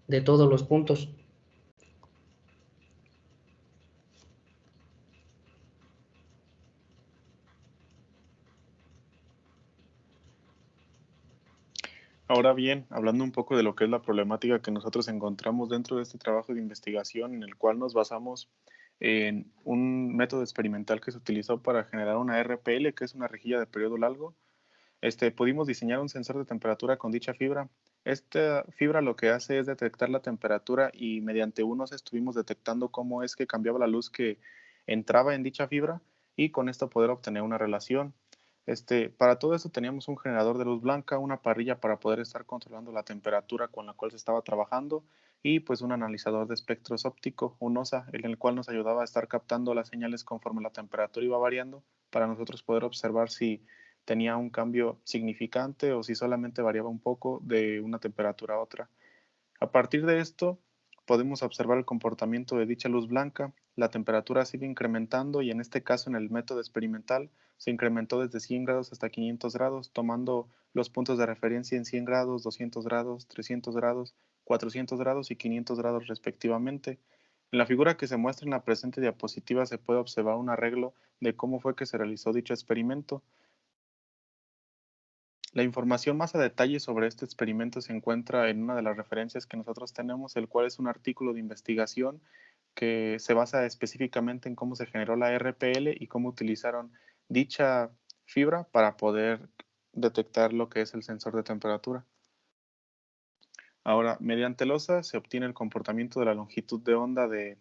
de todos los puntos. Ahora bien, hablando un poco de lo que es la problemática que nosotros encontramos dentro de este trabajo de investigación en el cual nos basamos en un método experimental que se utilizó para generar una RPL, que es una rejilla de periodo largo, pudimos diseñar un sensor de temperatura con dicha fibra. Esta fibra lo que hace es detectar la temperatura y mediante unos estuvimos detectando cómo es que cambiaba la luz que entraba en dicha fibra y con esto poder obtener una relación. Para todo eso teníamos un generador de luz blanca, una parrilla para poder estar controlando la temperatura con la cual se estaba trabajando y pues un analizador de espectros óptico, un OSA, en el cual nos ayudaba a estar captando las señales conforme la temperatura iba variando para nosotros poder observar si tenía un cambio significante o si solamente variaba un poco de una temperatura a otra. A partir de esto, podemos observar el comportamiento de dicha luz blanca. La temperatura sigue incrementando y en este caso en el método experimental se incrementó desde 100 grados hasta 500 grados, tomando los puntos de referencia en 100 grados, 200 grados, 300 grados, 400 grados y 500 grados respectivamente. En la figura que se muestra en la presente diapositiva se puede observar un arreglo de cómo fue que se realizó dicho experimento. La información más a detalle sobre este experimento se encuentra en una de las referencias que nosotros tenemos, el cual es un artículo de investigación que se basa específicamente en cómo se generó la RPL y cómo utilizaron dicha fibra para poder detectar lo que es el sensor de temperatura. Ahora, mediante el OSA se obtiene el comportamiento de la longitud de onda de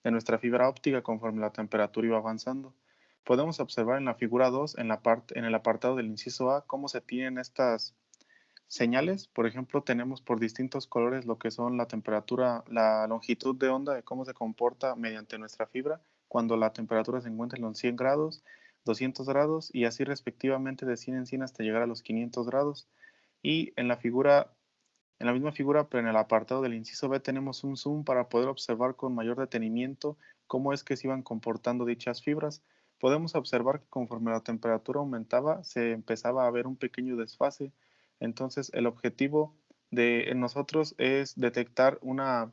nuestra fibra óptica conforme la temperatura iba avanzando. Podemos observar en la figura 2, en el apartado del inciso A, cómo se tienen estas señales. Por ejemplo, tenemos por distintos colores lo que son la temperatura, la longitud de onda de cómo se comporta mediante nuestra fibra cuando la temperatura se encuentra en los 100 grados, 200 grados y así respectivamente de 100 en 100 hasta llegar a los 500 grados. Y en la misma figura, pero en el apartado del inciso B tenemos un zoom para poder observar con mayor detenimiento cómo es que se iban comportando dichas fibras. Podemos observar que conforme la temperatura aumentaba, se empezaba a ver un pequeño desfase. Entonces, el objetivo de nosotros es detectar una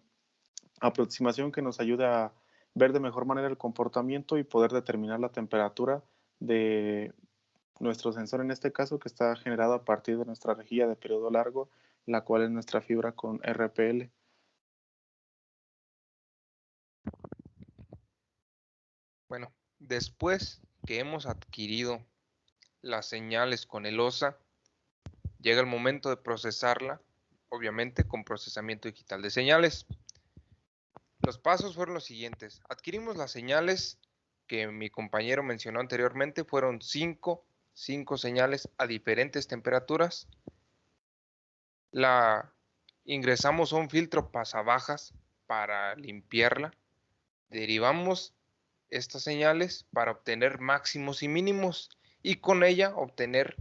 aproximación que nos ayude a ver de mejor manera el comportamiento y poder determinar la temperatura de nuestro sensor, en este caso, que está generado a partir de nuestra rejilla de periodo largo, la cual es nuestra fibra con RPL. Bueno, después que hemos adquirido las señales con el OSA, llega el momento de procesarla, obviamente con procesamiento digital de señales. Los pasos fueron los siguientes. Adquirimos las señales que mi compañero mencionó anteriormente, fueron cinco señales a diferentes temperaturas. La ingresamos a un filtro pasabajas para limpiarla. Derivamos estas señales para obtener máximos y mínimos y con ella obtener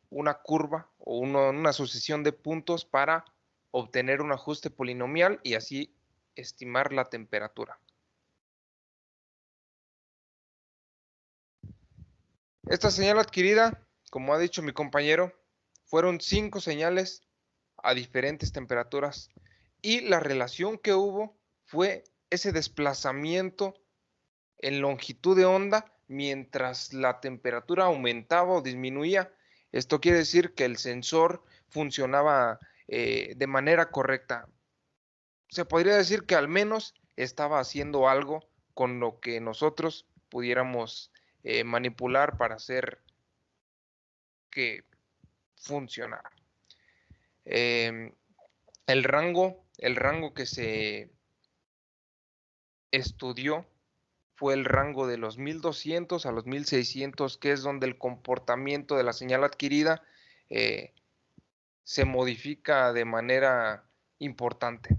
una curva o una sucesión de puntos para obtener un ajuste polinomial y así estimar la temperatura. Esta señal adquirida, como ha dicho mi compañero, fueron 5 señales a diferentes temperaturas y la relación que hubo fue ese desplazamiento en longitud de onda mientras la temperatura aumentaba o disminuía. Esto quiere decir que el sensor funcionaba de manera correcta. Se podría decir que al menos estaba haciendo algo con lo que nosotros pudiéramos manipular para hacer que funcionara. El rango que se estudió fue el rango de los 1200 a los 1600, que es donde el comportamiento de la señal adquirida se modifica de manera importante.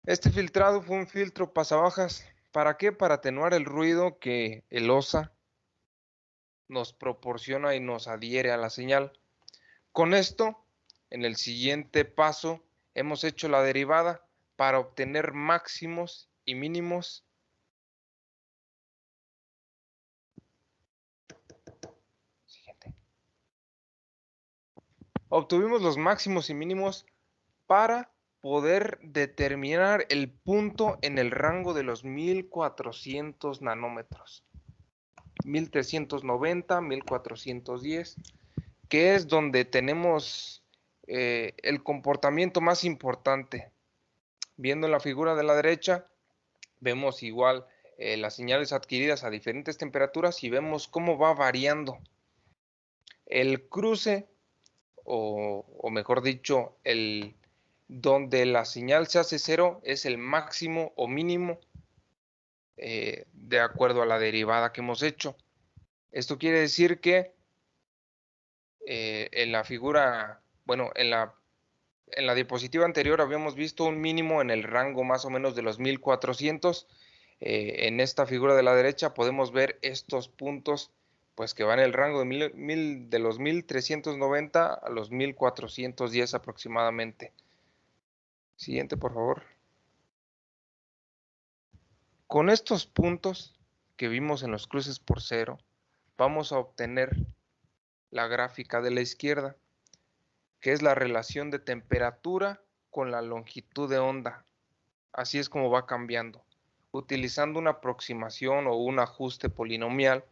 Este filtrado fue un filtro pasabajas. ¿Para qué? Para atenuar el ruido que el OSA nos proporciona y nos adhiere a la señal. Con esto, en el siguiente paso, hemos hecho la derivada para obtener máximos y mínimos obtuvimos los máximos y mínimos para poder determinar el punto en el rango de los 1400 nanómetros. 1390, 1410, que es donde tenemos el comportamiento más importante. Viendo en la figura de la derecha, vemos igual las señales adquiridas a diferentes temperaturas y vemos cómo va variando. El cruce, o mejor dicho, donde la señal se hace cero, es el máximo o mínimo de acuerdo a la derivada que hemos hecho. Esto quiere decir que en la figura, bueno, en la diapositiva anterior habíamos visto un mínimo en el rango más o menos de los 1400. En esta figura de la derecha podemos ver estos puntos, pues que van en el rango de los 1390 a los 1410 aproximadamente. Siguiente, por favor. Con estos puntos que vimos en los cruces por cero, vamos a obtener la gráfica de la izquierda, que es la relación de temperatura con la longitud de onda. Así es como va cambiando. Utilizando una aproximación o un ajuste polinomial,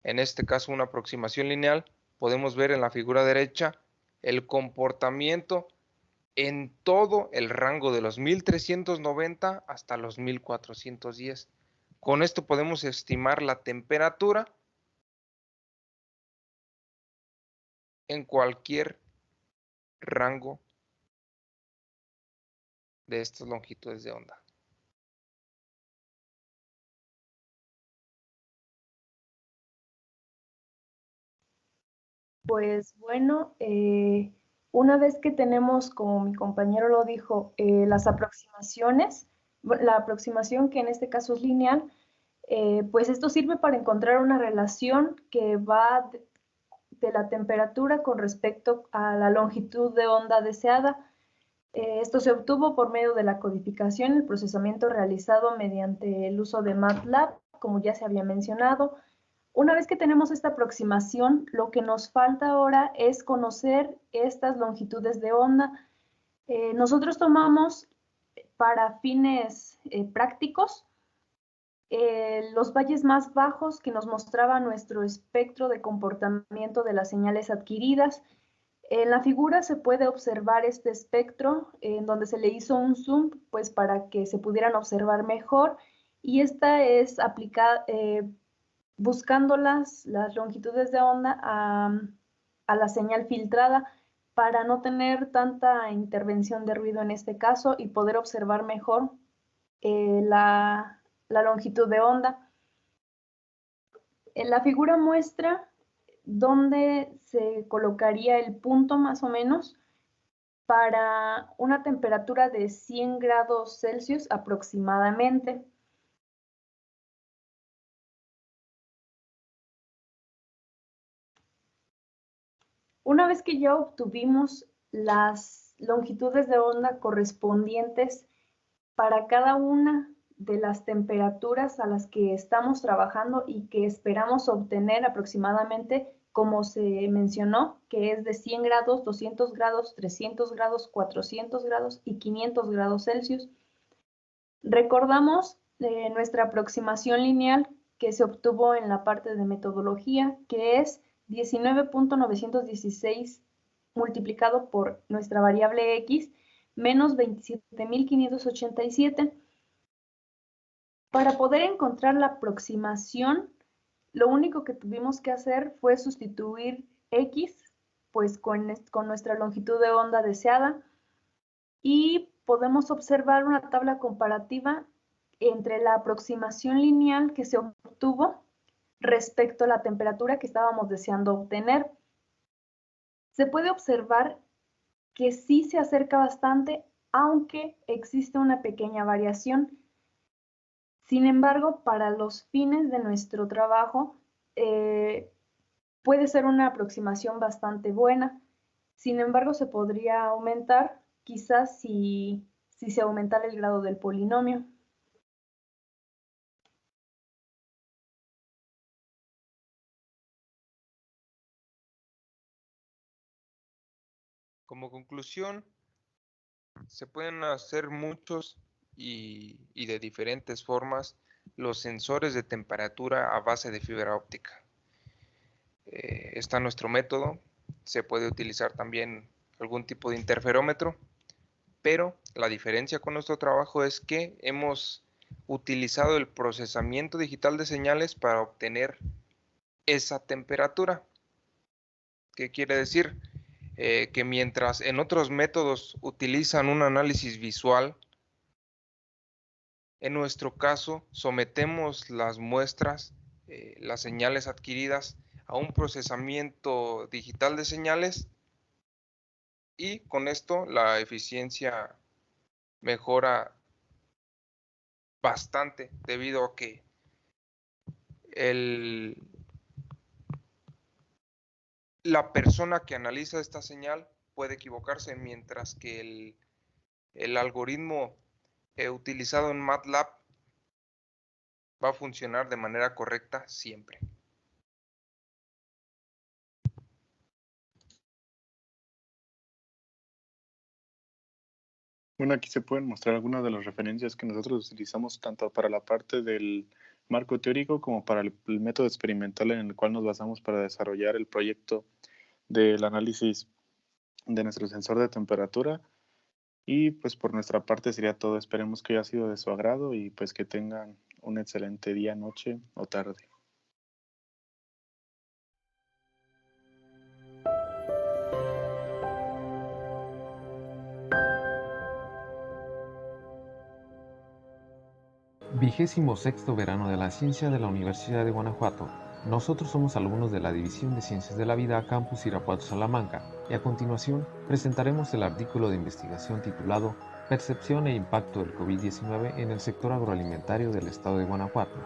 en este caso una aproximación lineal, podemos ver en la figura derecha el comportamiento en todo el rango de los 1390 hasta los 1410. Con esto podemos estimar la temperatura en cualquier rango de estas longitudes de onda. Pues bueno, una vez que tenemos, como mi compañero lo dijo, las aproximaciones, la aproximación que en este caso es lineal, pues esto sirve para encontrar una relación que va de la temperatura con respecto a la longitud de onda deseada. Esto se obtuvo por medio de la codificación, el procesamiento realizado mediante el uso de MATLAB, como ya se había mencionado. Una vez que tenemos esta aproximación, lo que nos falta ahora es conocer estas longitudes de onda. Nosotros tomamos para fines prácticos los valles más bajos que nos mostraba nuestro espectro de comportamiento de las señales adquiridas. En la figura se puede observar este espectro en donde se le hizo un zoom pues para que se pudieran observar mejor, y esta es aplicada buscando las longitudes de onda a la señal filtrada para no tener tanta intervención de ruido en este caso y poder observar mejor la longitud de onda. En la figura muestra dónde se colocaría el punto más o menos para una temperatura de 100 grados Celsius aproximadamente. Una vez que ya obtuvimos las longitudes de onda correspondientes para cada una de las temperaturas a las que estamos trabajando y que esperamos obtener aproximadamente, como se mencionó, que es de 100 grados, 200 grados, 300 grados, 400 grados y 500 grados Celsius, recordamos nuestra aproximación lineal que se obtuvo en la parte de metodología, que es 19.916 multiplicado por nuestra variable x menos 27.587. Para poder encontrar la aproximación, lo único que tuvimos que hacer fue sustituir x pues con nuestra longitud de onda deseada, y podemos observar una tabla comparativa entre la aproximación lineal que se obtuvo respecto a la temperatura que estábamos deseando obtener. Se puede observar que sí se acerca bastante, aunque existe una pequeña variación. Sin embargo, para los fines de nuestro trabajo, puede ser una aproximación bastante buena. Sin embargo, se podría aumentar, quizás si se aumentara el grado del polinomio. Como conclusión, se pueden hacer muchos y de diferentes formas los sensores de temperatura a base de fibra óptica. Está nuestro método, se puede utilizar también algún tipo de interferómetro, pero la diferencia con nuestro trabajo es que hemos utilizado el procesamiento digital de señales para obtener esa temperatura. ¿Qué quiere decir? Que mientras en otros métodos utilizan un análisis visual, en nuestro caso sometemos las muestras, las señales adquiridas a un procesamiento digital de señales y con esto la eficiencia mejora bastante debido a que la persona que analiza esta señal puede equivocarse, mientras que el algoritmo utilizado en MATLAB va a funcionar de manera correcta siempre. Bueno, aquí se pueden mostrar algunas de las referencias que nosotros utilizamos tanto para la parte del marco teórico como para el método experimental en el cual nos basamos para desarrollar el proyecto del análisis de nuestro sensor de temperatura. Y pues por nuestra parte sería todo. Esperemos que haya sido de su agrado y pues que tengan un excelente día, noche o tarde. Vigésimo sexto verano de la ciencia de la Universidad de Guanajuato. Nosotros somos alumnos de la División de Ciencias de la Vida Campus Irapuato Salamanca y a continuación presentaremos el artículo de investigación titulado Percepción e impacto del COVID-19 en el sector agroalimentario del estado de Guanajuato,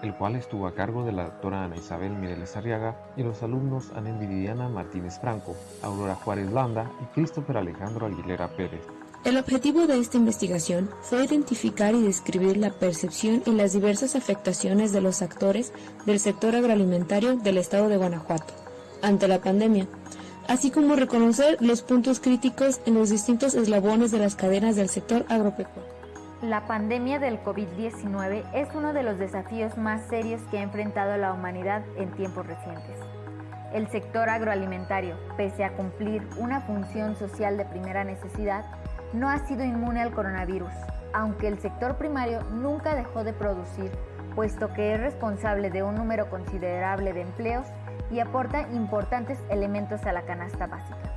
el cual estuvo a cargo de la doctora Ana Isabel Mireles Arriaga y los alumnos Ana Viridiana Martínez Franco, Aurora Juárez Landa y Christopher Alejandro Aguilera Pérez. El objetivo de esta investigación fue identificar y describir la percepción y las diversas afectaciones de los actores del sector agroalimentario del estado de Guanajuato ante la pandemia, así como reconocer los puntos críticos en los distintos eslabones de las cadenas del sector agropecuario. La pandemia del COVID-19 es uno de los desafíos más serios que ha enfrentado la humanidad en tiempos recientes. El sector agroalimentario, pese a cumplir una función social de primera necesidad, no ha sido inmune al coronavirus, aunque el sector primario nunca dejó de producir, puesto que es responsable de un número considerable de empleos y aporta importantes elementos a la canasta básica.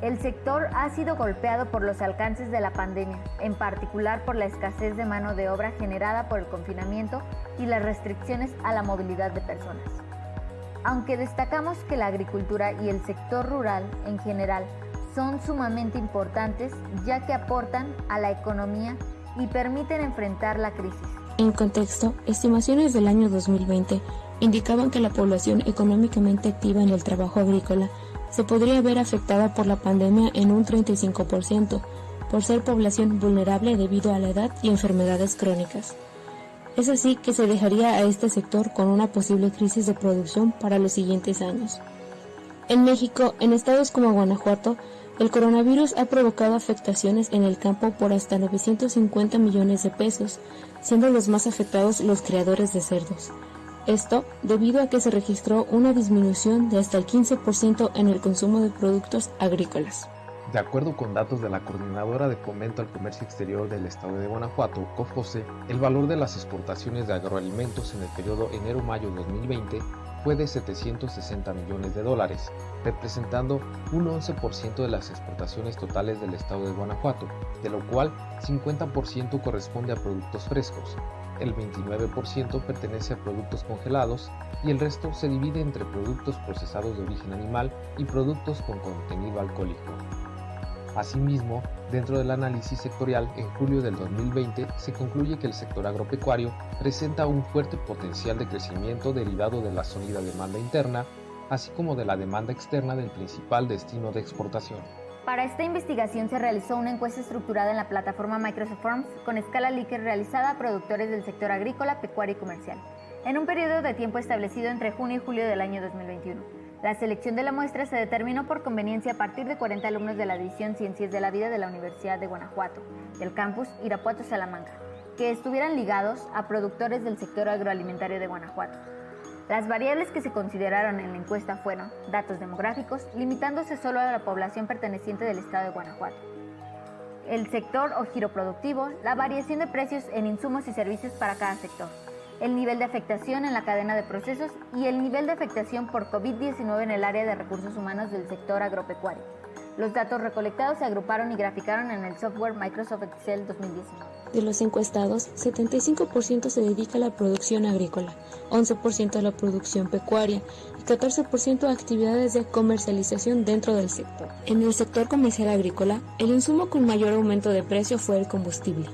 El sector ha sido golpeado por los alcances de la pandemia, en particular por la escasez de mano de obra generada por el confinamiento y las restricciones a la movilidad de personas. Aunque destacamos que la agricultura y el sector rural en general son sumamente importantes, ya que aportan a la economía y permiten enfrentar la crisis. En contexto, estimaciones del año 2020 indicaban que la población económicamente activa en el trabajo agrícola se podría ver afectada por la pandemia en un 35%, por ser población vulnerable debido a la edad y enfermedades crónicas. Es así que se dejaría a este sector con una posible crisis de producción para los siguientes años. En México, en estados como Guanajuato, el coronavirus ha provocado afectaciones en el campo por hasta 950 millones de pesos, siendo los más afectados los criadores de cerdos. Esto debido a que se registró una disminución de hasta el 15% en el consumo de productos agrícolas. De acuerdo con datos de la Coordinadora de Fomento al Comercio Exterior del Estado de Guanajuato, COFOSE, el valor de las exportaciones de agroalimentos en el periodo enero-mayo 2020 fue de $760 millones, representando un 11% de las exportaciones totales del estado de Guanajuato, de lo cual 50% corresponde a productos frescos, el 29% pertenece a productos congelados y el resto se divide entre productos procesados de origen animal y productos con contenido alcohólico. Asimismo, dentro del análisis sectorial, en julio del 2020 se concluye que el sector agropecuario presenta un fuerte potencial de crecimiento derivado de la sólida demanda interna, así como de la demanda externa del principal destino de exportación. Para esta investigación se realizó una encuesta estructurada en la plataforma Microsoft Forms con escala Likert realizada a productores del sector agrícola, pecuario y comercial, en un periodo de tiempo establecido entre junio y julio del año 2021. La selección de la muestra se determinó por conveniencia a partir de 40 alumnos de la División Ciencias de la Vida de la Universidad de Guanajuato, del campus Irapuato Salamanca, que estuvieran ligados a productores del sector agroalimentario de Guanajuato. Las variables que se consideraron en la encuesta fueron datos demográficos, limitándose solo a la población perteneciente del estado de Guanajuato, el sector o giro productivo, la variación de precios en insumos y servicios para cada sector, el nivel de afectación en la cadena de procesos y el nivel de afectación por COVID-19 en el área de recursos humanos del sector agropecuario. Los datos recolectados se agruparon y graficaron en el software Microsoft Excel 2019. De los encuestados, 75% se dedica a la producción agrícola, 11% a la producción pecuaria y 14% a actividades de comercialización dentro del sector. En el sector comercial agrícola, el insumo con mayor aumento de precio fue el combustible.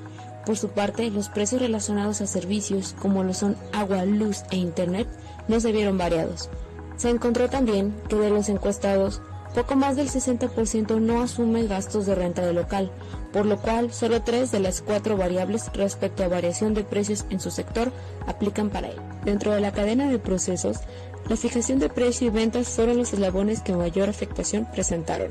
Por su parte, los precios relacionados a servicios, como lo son agua, luz e internet, no se vieron variados. Se encontró también que de los encuestados, poco más del 60% no asume gastos de renta de local, por lo cual solo 3 de las 4 variables respecto a variación de precios en su sector aplican para él. Dentro de la cadena de procesos, la fijación de precio y ventas fueron los eslabones que mayor afectación presentaron.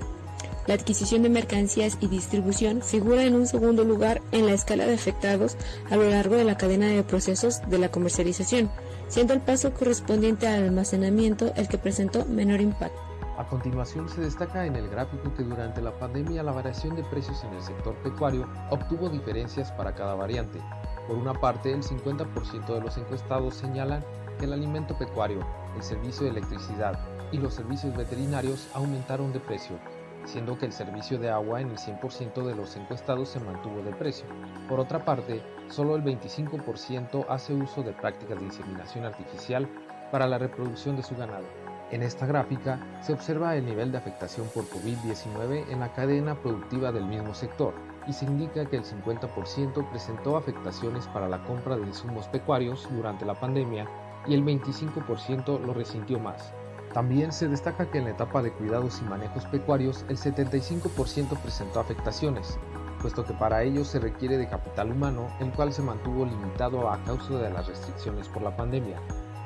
La adquisición de mercancías y distribución figura en un segundo lugar en la escala de afectados a lo largo de la cadena de procesos de la comercialización, siendo el paso correspondiente al almacenamiento el que presentó menor impacto. A continuación se destaca en el gráfico que durante la pandemia la variación de precios en el sector pecuario obtuvo diferencias para cada variante. Por una parte, el 50% de los encuestados señalan que el alimento pecuario, el servicio de electricidad y los servicios veterinarios aumentaron de precio, siendo que el servicio de agua en el 100% de los encuestados se mantuvo de precio. Por otra parte, solo el 25% hace uso de prácticas de inseminación artificial para la reproducción de su ganado. En esta gráfica se observa el nivel de afectación por COVID-19 en la cadena productiva del mismo sector y se indica que el 50% presentó afectaciones para la compra de insumos pecuarios durante la pandemia y el 25% lo resintió más. También se destaca que en la etapa de cuidados y manejos pecuarios el 75% presentó afectaciones, puesto que para ello se requiere de capital humano, el cual se mantuvo limitado a causa de las restricciones por la pandemia.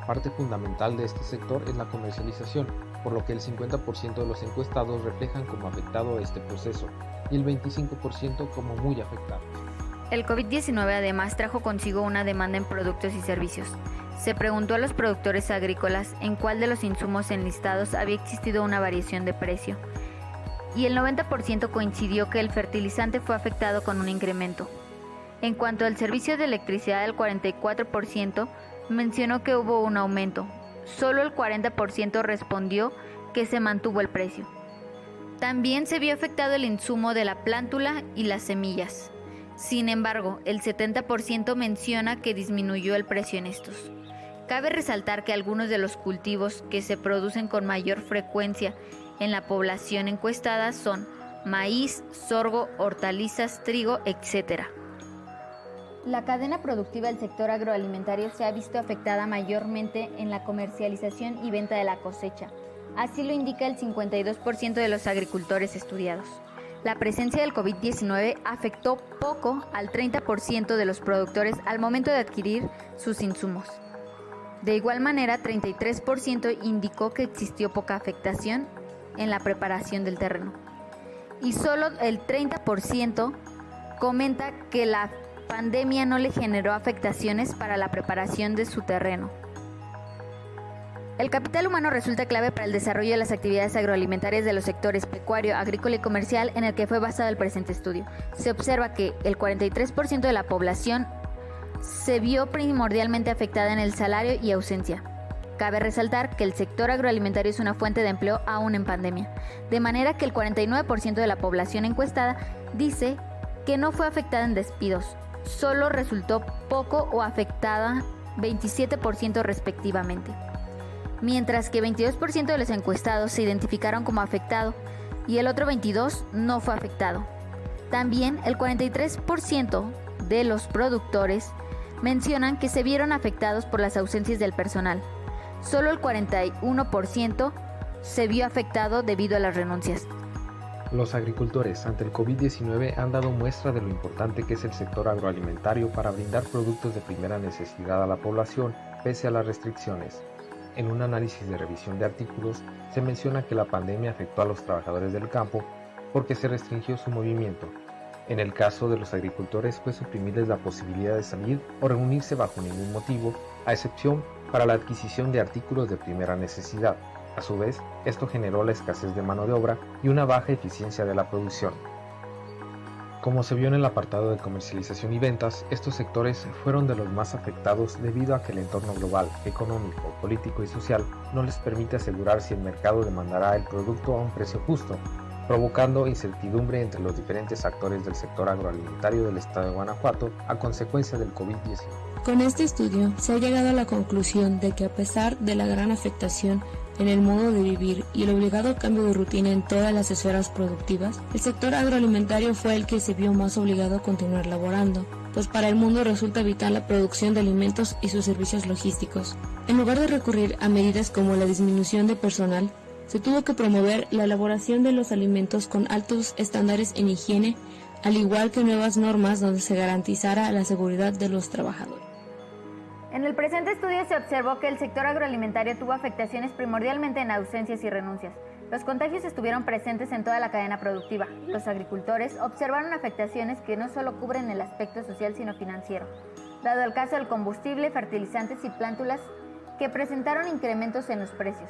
Parte fundamental de este sector es la comercialización, por lo que el 50% de los encuestados reflejan como afectado este proceso y el 25% como muy afectado. El COVID-19 además trajo consigo una demanda en productos y servicios. Se preguntó a los productores agrícolas en cuál de los insumos enlistados había existido una variación de precio, y el 90% coincidió que el fertilizante fue afectado con un incremento. En cuanto al servicio de electricidad, el 44% mencionó que hubo un aumento. Solo el 40% respondió que se mantuvo el precio. También se vio afectado el insumo de la plántula y las semillas. Sin embargo, el 70% menciona que disminuyó el precio en estos. Cabe resaltar que algunos de los cultivos que se producen con mayor frecuencia en la población encuestada son maíz, sorgo, hortalizas, trigo, etc. La cadena productiva del sector agroalimentario se ha visto afectada mayormente en la comercialización y venta de la cosecha. Así lo indica el 52% de los agricultores estudiados. La presencia del COVID-19 afectó poco al 30% de los productores al momento de adquirir sus insumos. De igual manera, 33% indicó que existió poca afectación en la preparación del terreno. Y solo el 30% comenta que la pandemia no le generó afectaciones para la preparación de su terreno. El capital humano resulta clave para el desarrollo de las actividades agroalimentarias de los sectores pecuario, agrícola y comercial en el que fue basado el presente estudio. Se observa que el 43% de la población se vio primordialmente afectada en el salario y ausencia. Cabe resaltar que el sector agroalimentario es una fuente de empleo aún en pandemia, de manera que el 49% de la población encuestada dice que no fue afectada en despidos, solo resultó poco o afectada 27% respectivamente. Mientras que 22% de los encuestados se identificaron como afectado, y el otro 22% no fue afectado. También el 43% de los productores mencionan que se vieron afectados por las ausencias del personal. Solo el 41% se vio afectado debido a las renuncias. Los agricultores ante el COVID-19 han dado muestra de lo importante que es el sector agroalimentario para brindar productos de primera necesidad a la población pese a las restricciones. En un análisis de revisión de artículos se menciona que la pandemia afectó a los trabajadores del campo porque se restringió su movimiento. En el caso de los agricultores fue suprimirles la posibilidad de salir o reunirse bajo ningún motivo, a excepción para la adquisición de artículos de primera necesidad. A su vez, esto generó la escasez de mano de obra y una baja eficiencia de la producción. Como se vio en el apartado de comercialización y ventas, estos sectores fueron de los más afectados debido a que el entorno global, económico, político y social no les permite asegurar si el mercado demandará el producto a un precio justo, provocando incertidumbre entre los diferentes actores del sector agroalimentario del estado de Guanajuato a consecuencia del COVID-19. Con este estudio se ha llegado a la conclusión de que a pesar de la gran afectación en el modo de vivir y el obligado cambio de rutina en todas las esferas productivas, el sector agroalimentario fue el que se vio más obligado a continuar laborando, pues para el mundo resulta vital la producción de alimentos y sus servicios logísticos. En lugar de recurrir a medidas como la disminución de personal, se tuvo que promover la elaboración de los alimentos con altos estándares en higiene, al igual que nuevas normas donde se garantizara la seguridad de los trabajadores. En el presente estudio se observó que el sector agroalimentario tuvo afectaciones primordialmente en ausencias y renuncias. Los contagios estuvieron presentes en toda la cadena productiva. Los agricultores observaron afectaciones que no solo cubren el aspecto social sino financiero, dado el caso del combustible, fertilizantes y plántulas que presentaron incrementos en los precios.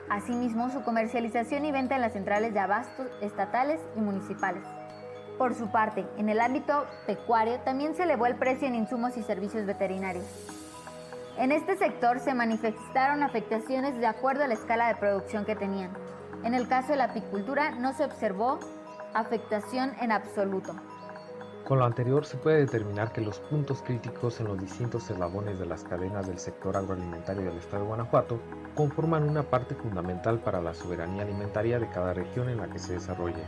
Asimismo, su comercialización y venta en las centrales de abasto estatales y municipales. Por su parte, en el ámbito pecuario también se elevó el precio en insumos y servicios veterinarios. En este sector se manifestaron afectaciones de acuerdo a la escala de producción que tenían. En el caso de la apicultura no se observó afectación en absoluto. Con lo anterior se puede determinar que los puntos críticos en los distintos eslabones de las cadenas del sector agroalimentario del estado de Guanajuato conforman una parte fundamental para la soberanía alimentaria de cada región en la que se desarrolle.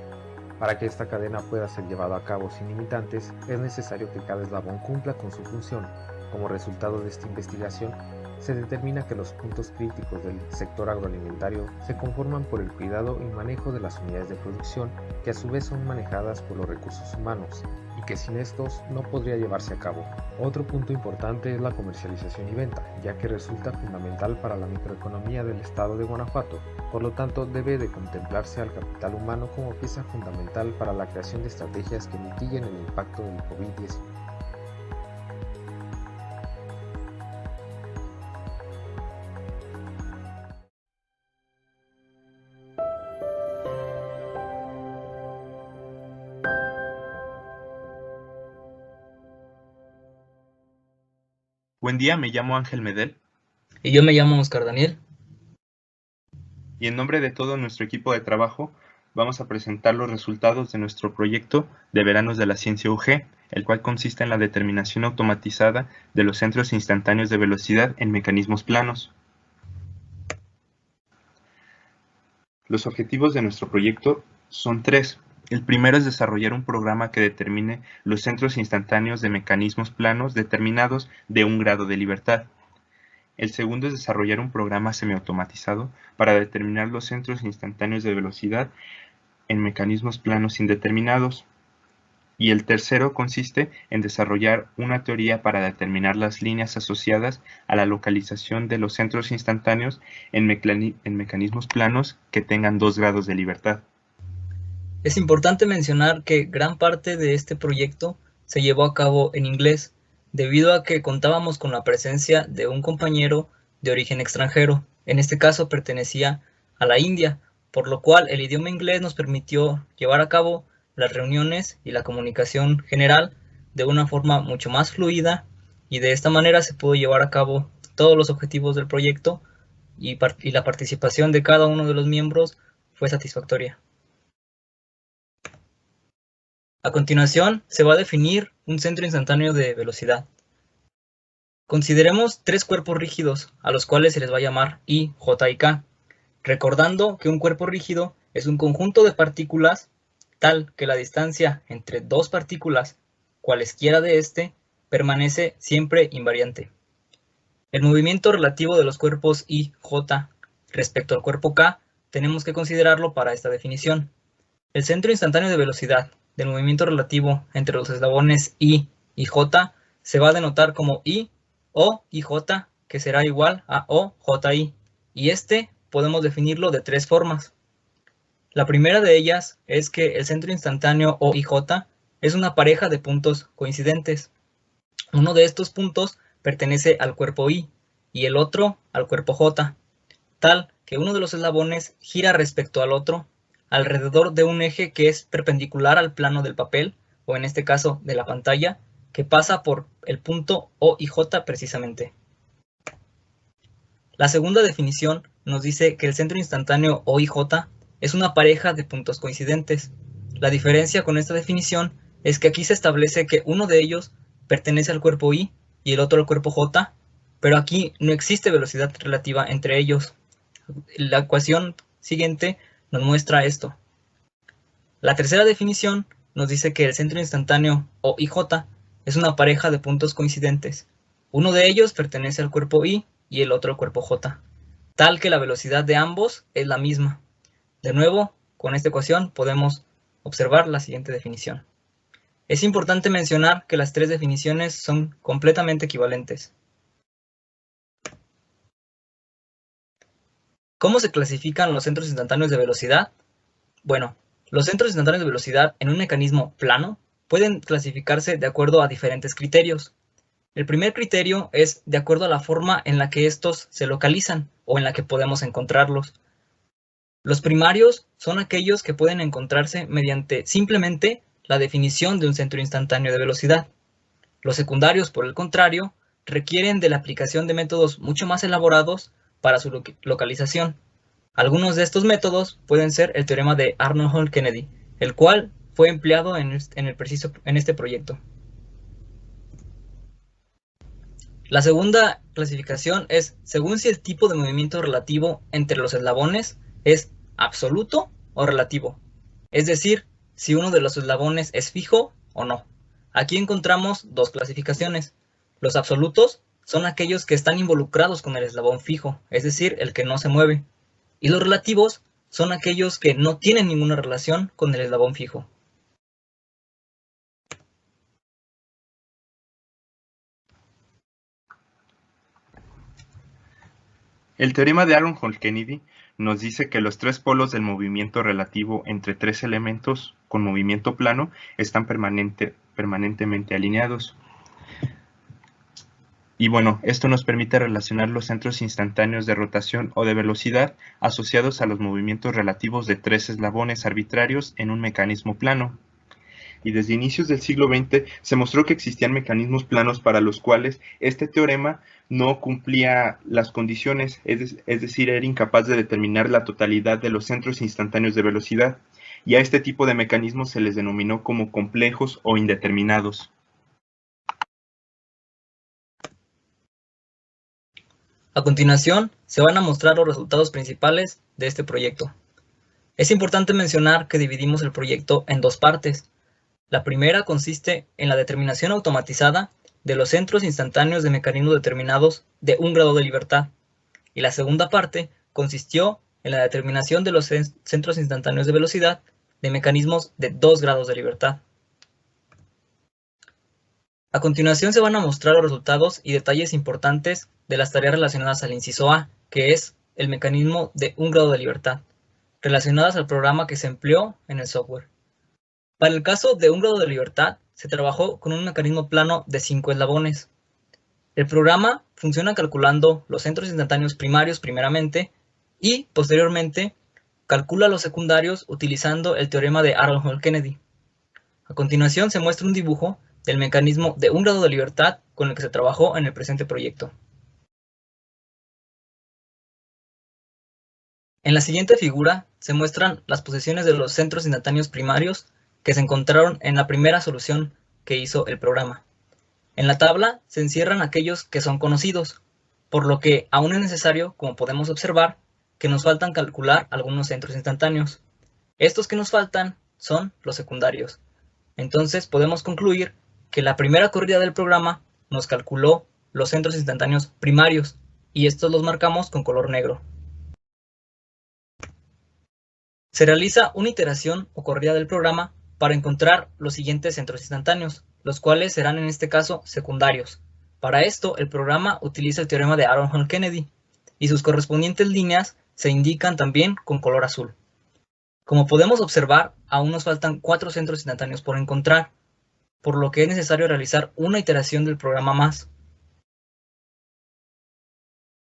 Para que esta cadena pueda ser llevada a cabo sin limitantes, es necesario que cada eslabón cumpla con su función. Como resultado de esta investigación, se determina que los puntos críticos del sector agroalimentario se conforman por el cuidado y manejo de las unidades de producción, que a su vez son manejadas por los recursos humanos, y que sin estos no podría llevarse a cabo. Otro punto importante es la comercialización y venta, ya que resulta fundamental para la microeconomía del estado de Guanajuato. Por lo tanto, debe de contemplarse al capital humano como pieza fundamental para la creación de estrategias que mitiguen el impacto del COVID-19. Buen día, me llamo Ángel Medel. Y yo me llamo Oscar Daniel. Y en nombre de todo nuestro equipo de trabajo, vamos a presentar los resultados de nuestro proyecto de Veranos de la Ciencia UG, el cual consiste en la determinación automatizada de los centros instantáneos de velocidad en mecanismos planos. Los objetivos de nuestro proyecto son 3. El primero es desarrollar un programa que determine los centros instantáneos de mecanismos planos determinados de un grado de libertad. El segundo es desarrollar un programa semiautomatizado para determinar los centros instantáneos de velocidad en mecanismos planos indeterminados. Y el tercero consiste en desarrollar una teoría para determinar las líneas asociadas a la localización de los centros instantáneos en mecanismos planos que tengan 2 grados de libertad. Es importante mencionar que gran parte de este proyecto se llevó a cabo en inglés, debido a que contábamos con la presencia de un compañero de origen extranjero. En este caso pertenecía a la India, por lo cual el idioma inglés nos permitió llevar a cabo las reuniones y la comunicación general de una forma mucho más fluida, y de esta manera se pudo llevar a cabo todos los objetivos del proyecto y la participación de cada uno de los miembros fue satisfactoria. A continuación, se va a definir un centro instantáneo de velocidad. Consideremos 3 cuerpos rígidos, a los cuales se les va a llamar I, J y K, recordando que un cuerpo rígido es un conjunto de partículas tal que la distancia entre dos partículas, cualesquiera de éste, permanece siempre invariante. El movimiento relativo de los cuerpos I, J respecto al cuerpo K tenemos que considerarlo para esta definición. El centro instantáneo de velocidad del movimiento relativo entre los eslabones I y J se va a denotar como I o IJ, que será igual a OJI, y este podemos definirlo de tres formas. La primera de ellas es que el centro instantáneo OIJ es una pareja de puntos coincidentes. Uno de estos puntos pertenece al cuerpo I y el otro al cuerpo J, tal que uno de los eslabones gira respecto al otro alrededor de un eje que es perpendicular al plano del papel, o en este caso de la pantalla, que pasa por el punto O y J precisamente. La segunda definición nos dice que el centro instantáneo O y J es una pareja de puntos coincidentes. La diferencia con esta definición es que aquí se establece que uno de ellos pertenece al cuerpo I y el otro al cuerpo J, pero aquí no existe velocidad relativa entre ellos. La ecuación siguiente nos muestra esto. La tercera definición nos dice que el centro instantáneo O y J es una pareja de puntos coincidentes. Uno de ellos pertenece al cuerpo I y el otro al cuerpo J, tal que la velocidad de ambos es la misma. De nuevo, con esta ecuación podemos observar la siguiente definición. Es importante mencionar que las tres definiciones son completamente equivalentes. ¿Cómo se clasifican los centros instantáneos de velocidad? Bueno, los centros instantáneos de velocidad en un mecanismo plano pueden clasificarse de acuerdo a diferentes criterios. El primer criterio es de acuerdo a la forma en la que estos se localizan o en la que podemos encontrarlos. Los primarios son aquellos que pueden encontrarse mediante simplemente la definición de un centro instantáneo de velocidad. Los secundarios, por el contrario, requieren de la aplicación de métodos mucho más elaborados para su localización. Algunos de estos métodos pueden ser el teorema de Arnold-Hall-Kennedy, el cual fue empleado en este proyecto. La segunda clasificación es según si el tipo de movimiento relativo entre los eslabones es absoluto o relativo, es decir, si uno de los eslabones es fijo o no. Aquí encontramos dos clasificaciones. Los absolutos son aquellos que están involucrados con el eslabón fijo, es decir, el que no se mueve. Y los relativos son aquellos que no tienen ninguna relación con el eslabón fijo. El teorema de Arnold-Hall-Kennedy nos dice que los tres polos del movimiento relativo entre tres elementos con movimiento plano están permanentemente alineados. Y bueno, esto nos permite relacionar los centros instantáneos de rotación o de velocidad asociados a los movimientos relativos de tres eslabones arbitrarios en un mecanismo plano. Y desde inicios del siglo XX se mostró que existían mecanismos planos para los cuales este teorema no cumplía las condiciones, es decir, era incapaz de determinar la totalidad de los centros instantáneos de velocidad, y a este tipo de mecanismos se les denominó como complejos o indeterminados. A continuación, se van a mostrar los resultados principales de este proyecto. Es importante mencionar que dividimos el proyecto en dos partes. La primera consiste en la determinación automatizada de los centros instantáneos de mecanismos determinados de un grado de libertad, y la segunda parte consistió en la determinación de los centros instantáneos de velocidad de mecanismos de 2 grados de libertad. A continuación se van a mostrar los resultados y detalles importantes de las tareas relacionadas al inciso A, que es el mecanismo de 1 grado de libertad, relacionadas al programa que se empleó en el software. Para el caso de 1 grado de libertad, se trabajó con un mecanismo plano de 5 eslabones. El programa funciona calculando los centros instantáneos primarios primeramente y, posteriormente, calcula los secundarios utilizando el teorema de Arnold-Hall-Kennedy. A continuación se muestra un dibujo del mecanismo de 1 grado de libertad con el que se trabajó en el presente proyecto. En la siguiente figura se muestran las posiciones de los centros instantáneos primarios que se encontraron en la primera solución que hizo el programa. En la tabla se encierran aquellos que son conocidos, por lo que aún es necesario, como podemos observar, que nos faltan calcular algunos centros instantáneos. Estos que nos faltan son los secundarios. Entonces podemos concluir que la primera corrida del programa nos calculó los centros instantáneos primarios y estos los marcamos con color negro. Se realiza una iteración o corrida del programa para encontrar los siguientes centros instantáneos, los cuales serán en este caso secundarios. Para esto, el programa utiliza el teorema de Aaron-Hall-Kennedy y sus correspondientes líneas se indican también con color azul. Como podemos observar, aún nos faltan 4 centros instantáneos por encontrar, por lo que es necesario realizar una iteración del programa más.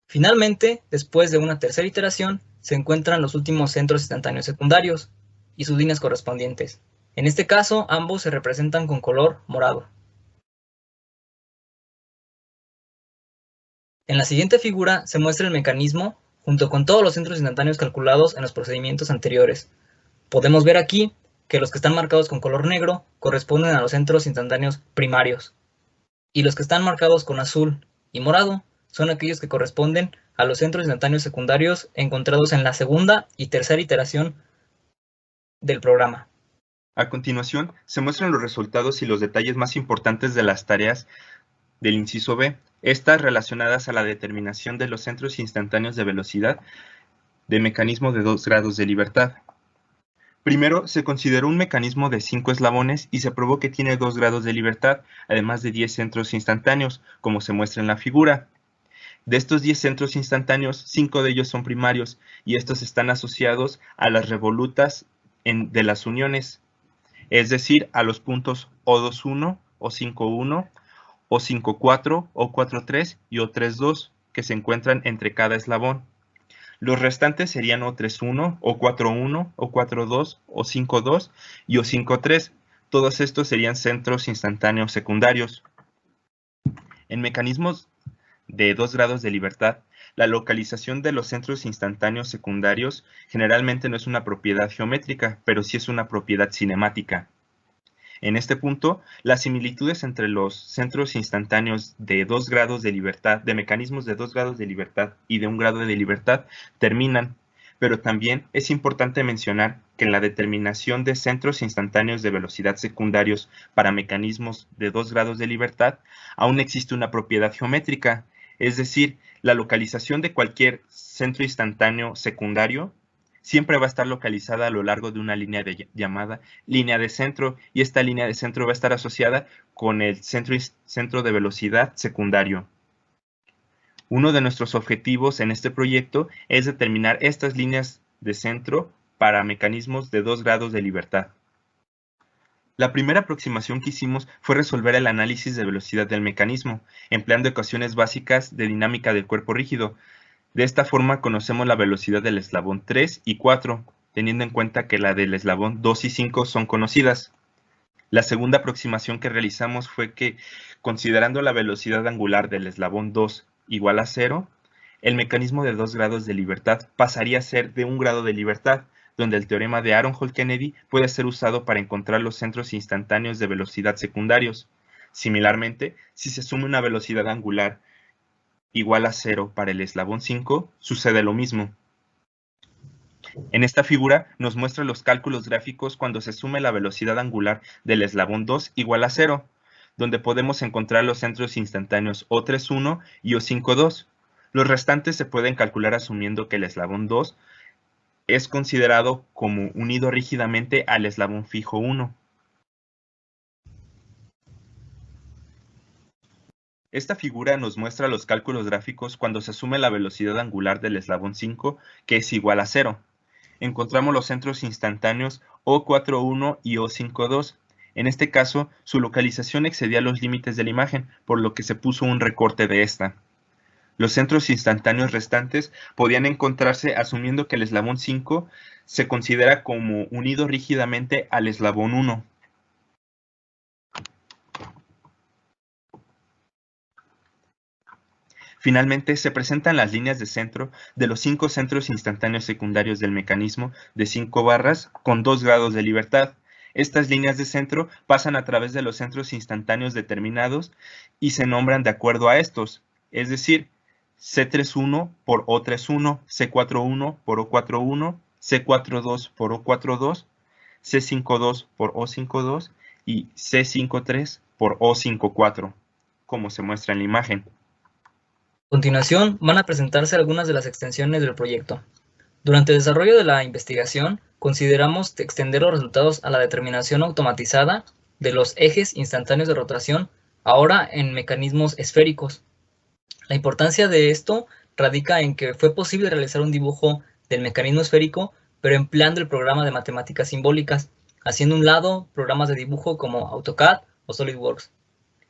Finalmente, después de una tercera iteración, se encuentran los últimos centros instantáneos secundarios y sus líneas correspondientes. En este caso, ambos se representan con color morado. En la siguiente figura se muestra el mecanismo junto con todos los centros instantáneos calculados en los procedimientos anteriores. Podemos ver aquí que los que están marcados con color negro corresponden a los centros instantáneos primarios, y los que están marcados con azul y morado son aquellos que corresponden a los centros instantáneos secundarios encontrados en la segunda y tercera iteración del programa. A continuación, se muestran los resultados y los detalles más importantes de las tareas del inciso B, estas relacionadas a la determinación de los centros instantáneos de velocidad de mecanismo de 2 grados de libertad. Primero, se consideró un mecanismo de 5 eslabones y se probó que tiene 2 grados de libertad, además de 10 centros instantáneos, como se muestra en la figura. De estos 10 centros instantáneos, 5 de ellos son primarios y estos están asociados a las revolutas de las uniones, es decir, a los puntos O21, O51, O54, O43 y O32 que se encuentran entre cada eslabón. Los restantes serían O31, O41, O42, O52 y O53. Todos estos serían centros instantáneos secundarios. En mecanismos de 2 grados de libertad, la localización de los centros instantáneos secundarios generalmente no es una propiedad geométrica, pero sí es una propiedad cinemática. En este punto, las similitudes entre los centros instantáneos de 2 grados de libertad, de mecanismos de 2 grados de libertad y de 1 grado de libertad terminan, pero también es importante mencionar que en la determinación de centros instantáneos de velocidad secundarios para mecanismos de 2 grados de libertad, aún existe una propiedad geométrica, es decir, la localización de cualquier centro instantáneo secundario siempre va a estar localizada a lo largo de una línea llamada línea de centro, y esta línea de centro va a estar asociada con el centro de velocidad secundario. Uno de nuestros objetivos en este proyecto es determinar estas líneas de centro para mecanismos de 2 grados de libertad. La primera aproximación que hicimos fue resolver el análisis de velocidad del mecanismo, empleando ecuaciones básicas de dinámica del cuerpo rígido. De esta forma conocemos la velocidad del eslabón 3 y 4, teniendo en cuenta que la del eslabón 2 y 5 son conocidas. La segunda aproximación que realizamos fue que, considerando la velocidad angular del eslabón 2 igual a 0, el mecanismo de 2 grados de libertad pasaría a ser de 1 grado de libertad, donde el teorema de Aaron-Hall-Kennedy puede ser usado para encontrar los centros instantáneos de velocidad secundarios. Similarmente, si se suma una velocidad angular igual a 0 para el eslabón 5, sucede lo mismo. En esta figura nos muestra los cálculos gráficos cuando se sume la velocidad angular del eslabón 2 igual a 0, donde podemos encontrar los centros instantáneos O31 y O52. Los restantes se pueden calcular asumiendo que el eslabón 2 es considerado como unido rígidamente al eslabón fijo 1. Esta figura nos muestra los cálculos gráficos cuando se asume la velocidad angular del eslabón 5, que es igual a 0. Encontramos los centros instantáneos O41 y O52. En este caso, su localización excedía los límites de la imagen, por lo que se puso un recorte de esta. Los centros instantáneos restantes podían encontrarse asumiendo que el eslabón 5 se considera como unido rígidamente al eslabón 1. Finalmente, se presentan las líneas de centro de los 5 centros instantáneos secundarios del mecanismo de 5 barras con 2 grados de libertad. Estas líneas de centro pasan a través de los centros instantáneos determinados y se nombran de acuerdo a estos, es decir, C31 por O31, C41 por O41, C42 por O42 C52 por O52 y C53 por O54, como se muestra en la imagen. A continuación, van a presentarse algunas de las extensiones del proyecto. Durante el desarrollo de la investigación, consideramos extender los resultados a la determinación automatizada de los ejes instantáneos de rotación, ahora en mecanismos esféricos. La importancia de esto radica en que fue posible realizar un dibujo del mecanismo esférico, pero empleando el programa de matemáticas simbólicas, haciendo a un lado programas de dibujo como AutoCAD o SolidWorks.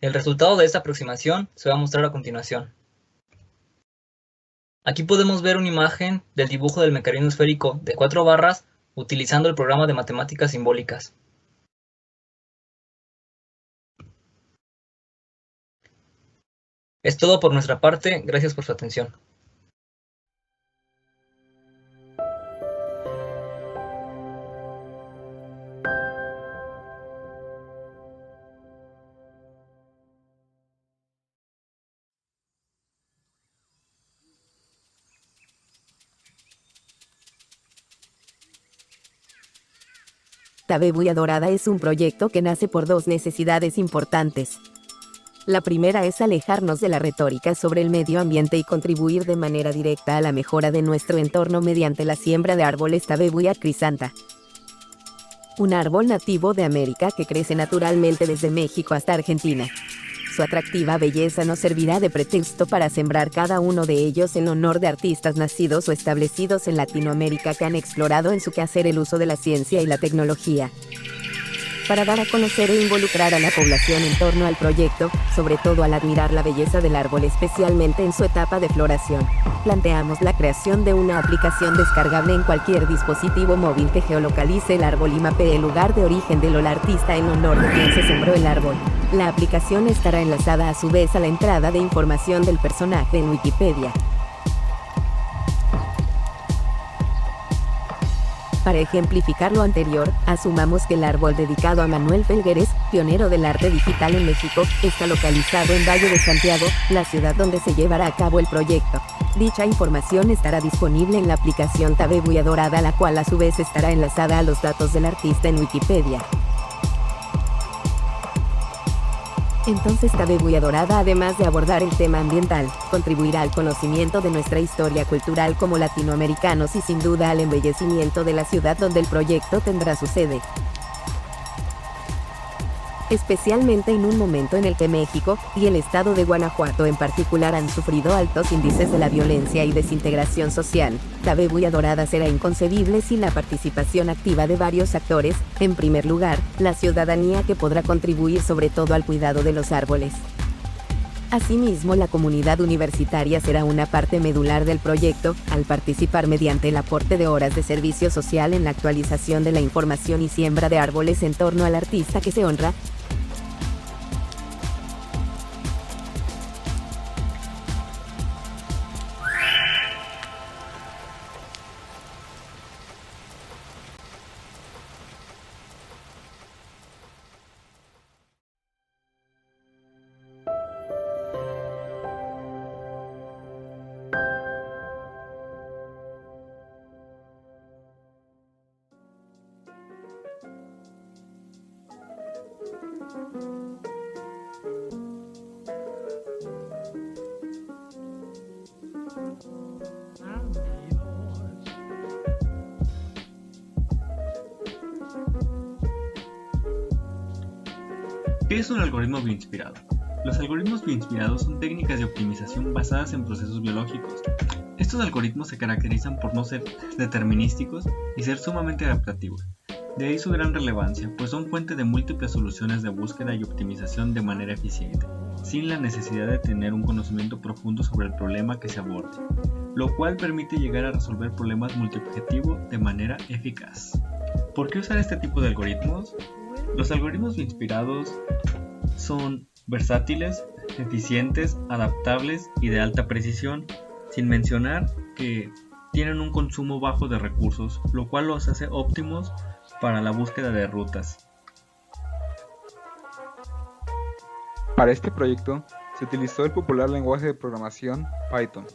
El resultado de esta aproximación se va a mostrar a continuación. Aquí podemos ver una imagen del dibujo del mecanismo esférico de 4 barras utilizando el programa de matemáticas simbólicas. Es todo por nuestra parte, gracias por su atención. Tabebuya Dorada es un proyecto que nace por dos necesidades importantes. La primera es alejarnos de la retórica sobre el medio ambiente y contribuir de manera directa a la mejora de nuestro entorno mediante la siembra de árboles Tabebuya crisanta. Un árbol nativo de América que crece naturalmente desde México hasta Argentina. Su atractiva belleza nos servirá de pretexto para sembrar cada uno de ellos en honor de artistas nacidos o establecidos en Latinoamérica que han explorado en su quehacer el uso de la ciencia y la tecnología. Para dar a conocer e involucrar a la población en torno al proyecto, sobre todo al admirar la belleza del árbol especialmente en su etapa de floración, planteamos la creación de una aplicación descargable en cualquier dispositivo móvil que geolocalice el árbol y mapee el lugar de origen del artista en honor de quien se sembró el árbol. La aplicación estará enlazada a su vez a la entrada de información del personaje en Wikipedia. Para ejemplificar lo anterior, asumamos que el árbol dedicado a Manuel Felgueres, pionero del arte digital en México, está localizado en Valle de Santiago, la ciudad donde se llevará a cabo el proyecto. Dicha información estará disponible en la aplicación Tabebuya Dorada, la cual a su vez estará enlazada a los datos del artista en Wikipedia. Entonces Tabebuya Dorada, además de abordar el tema ambiental, contribuirá al conocimiento de nuestra historia cultural como latinoamericanos y sin duda al embellecimiento de la ciudad donde el proyecto tendrá su sede. Especialmente en un momento en el que México, y el estado de Guanajuato en particular, han sufrido altos índices de la violencia y desintegración social, Tabebuya Dorada será inconcebible sin la participación activa de varios actores, en primer lugar, la ciudadanía que podrá contribuir sobre todo al cuidado de los árboles. Asimismo, la comunidad universitaria será una parte medular del proyecto, al participar mediante el aporte de horas de servicio social en la actualización de la información y siembra de árboles en torno al artista que se honra. ¿Qué es un algoritmo bioinspirado? Los algoritmos bioinspirados son técnicas de optimización basadas en procesos biológicos. Estos algoritmos se caracterizan por no ser determinísticos y ser sumamente adaptativos. De ahí su gran relevancia, pues son fuente de múltiples soluciones de búsqueda y optimización de manera eficiente, sin la necesidad de tener un conocimiento profundo sobre el problema que se aborde, lo cual permite llegar a resolver problemas multiobjetivo de manera eficaz. ¿Por qué usar este tipo de algoritmos? Los algoritmos inspirados son versátiles, eficientes, adaptables y de alta precisión, sin mencionar que tienen un consumo bajo de recursos, lo cual los hace óptimos para la búsqueda de rutas. Para este proyecto se utilizó el popular lenguaje de programación Python,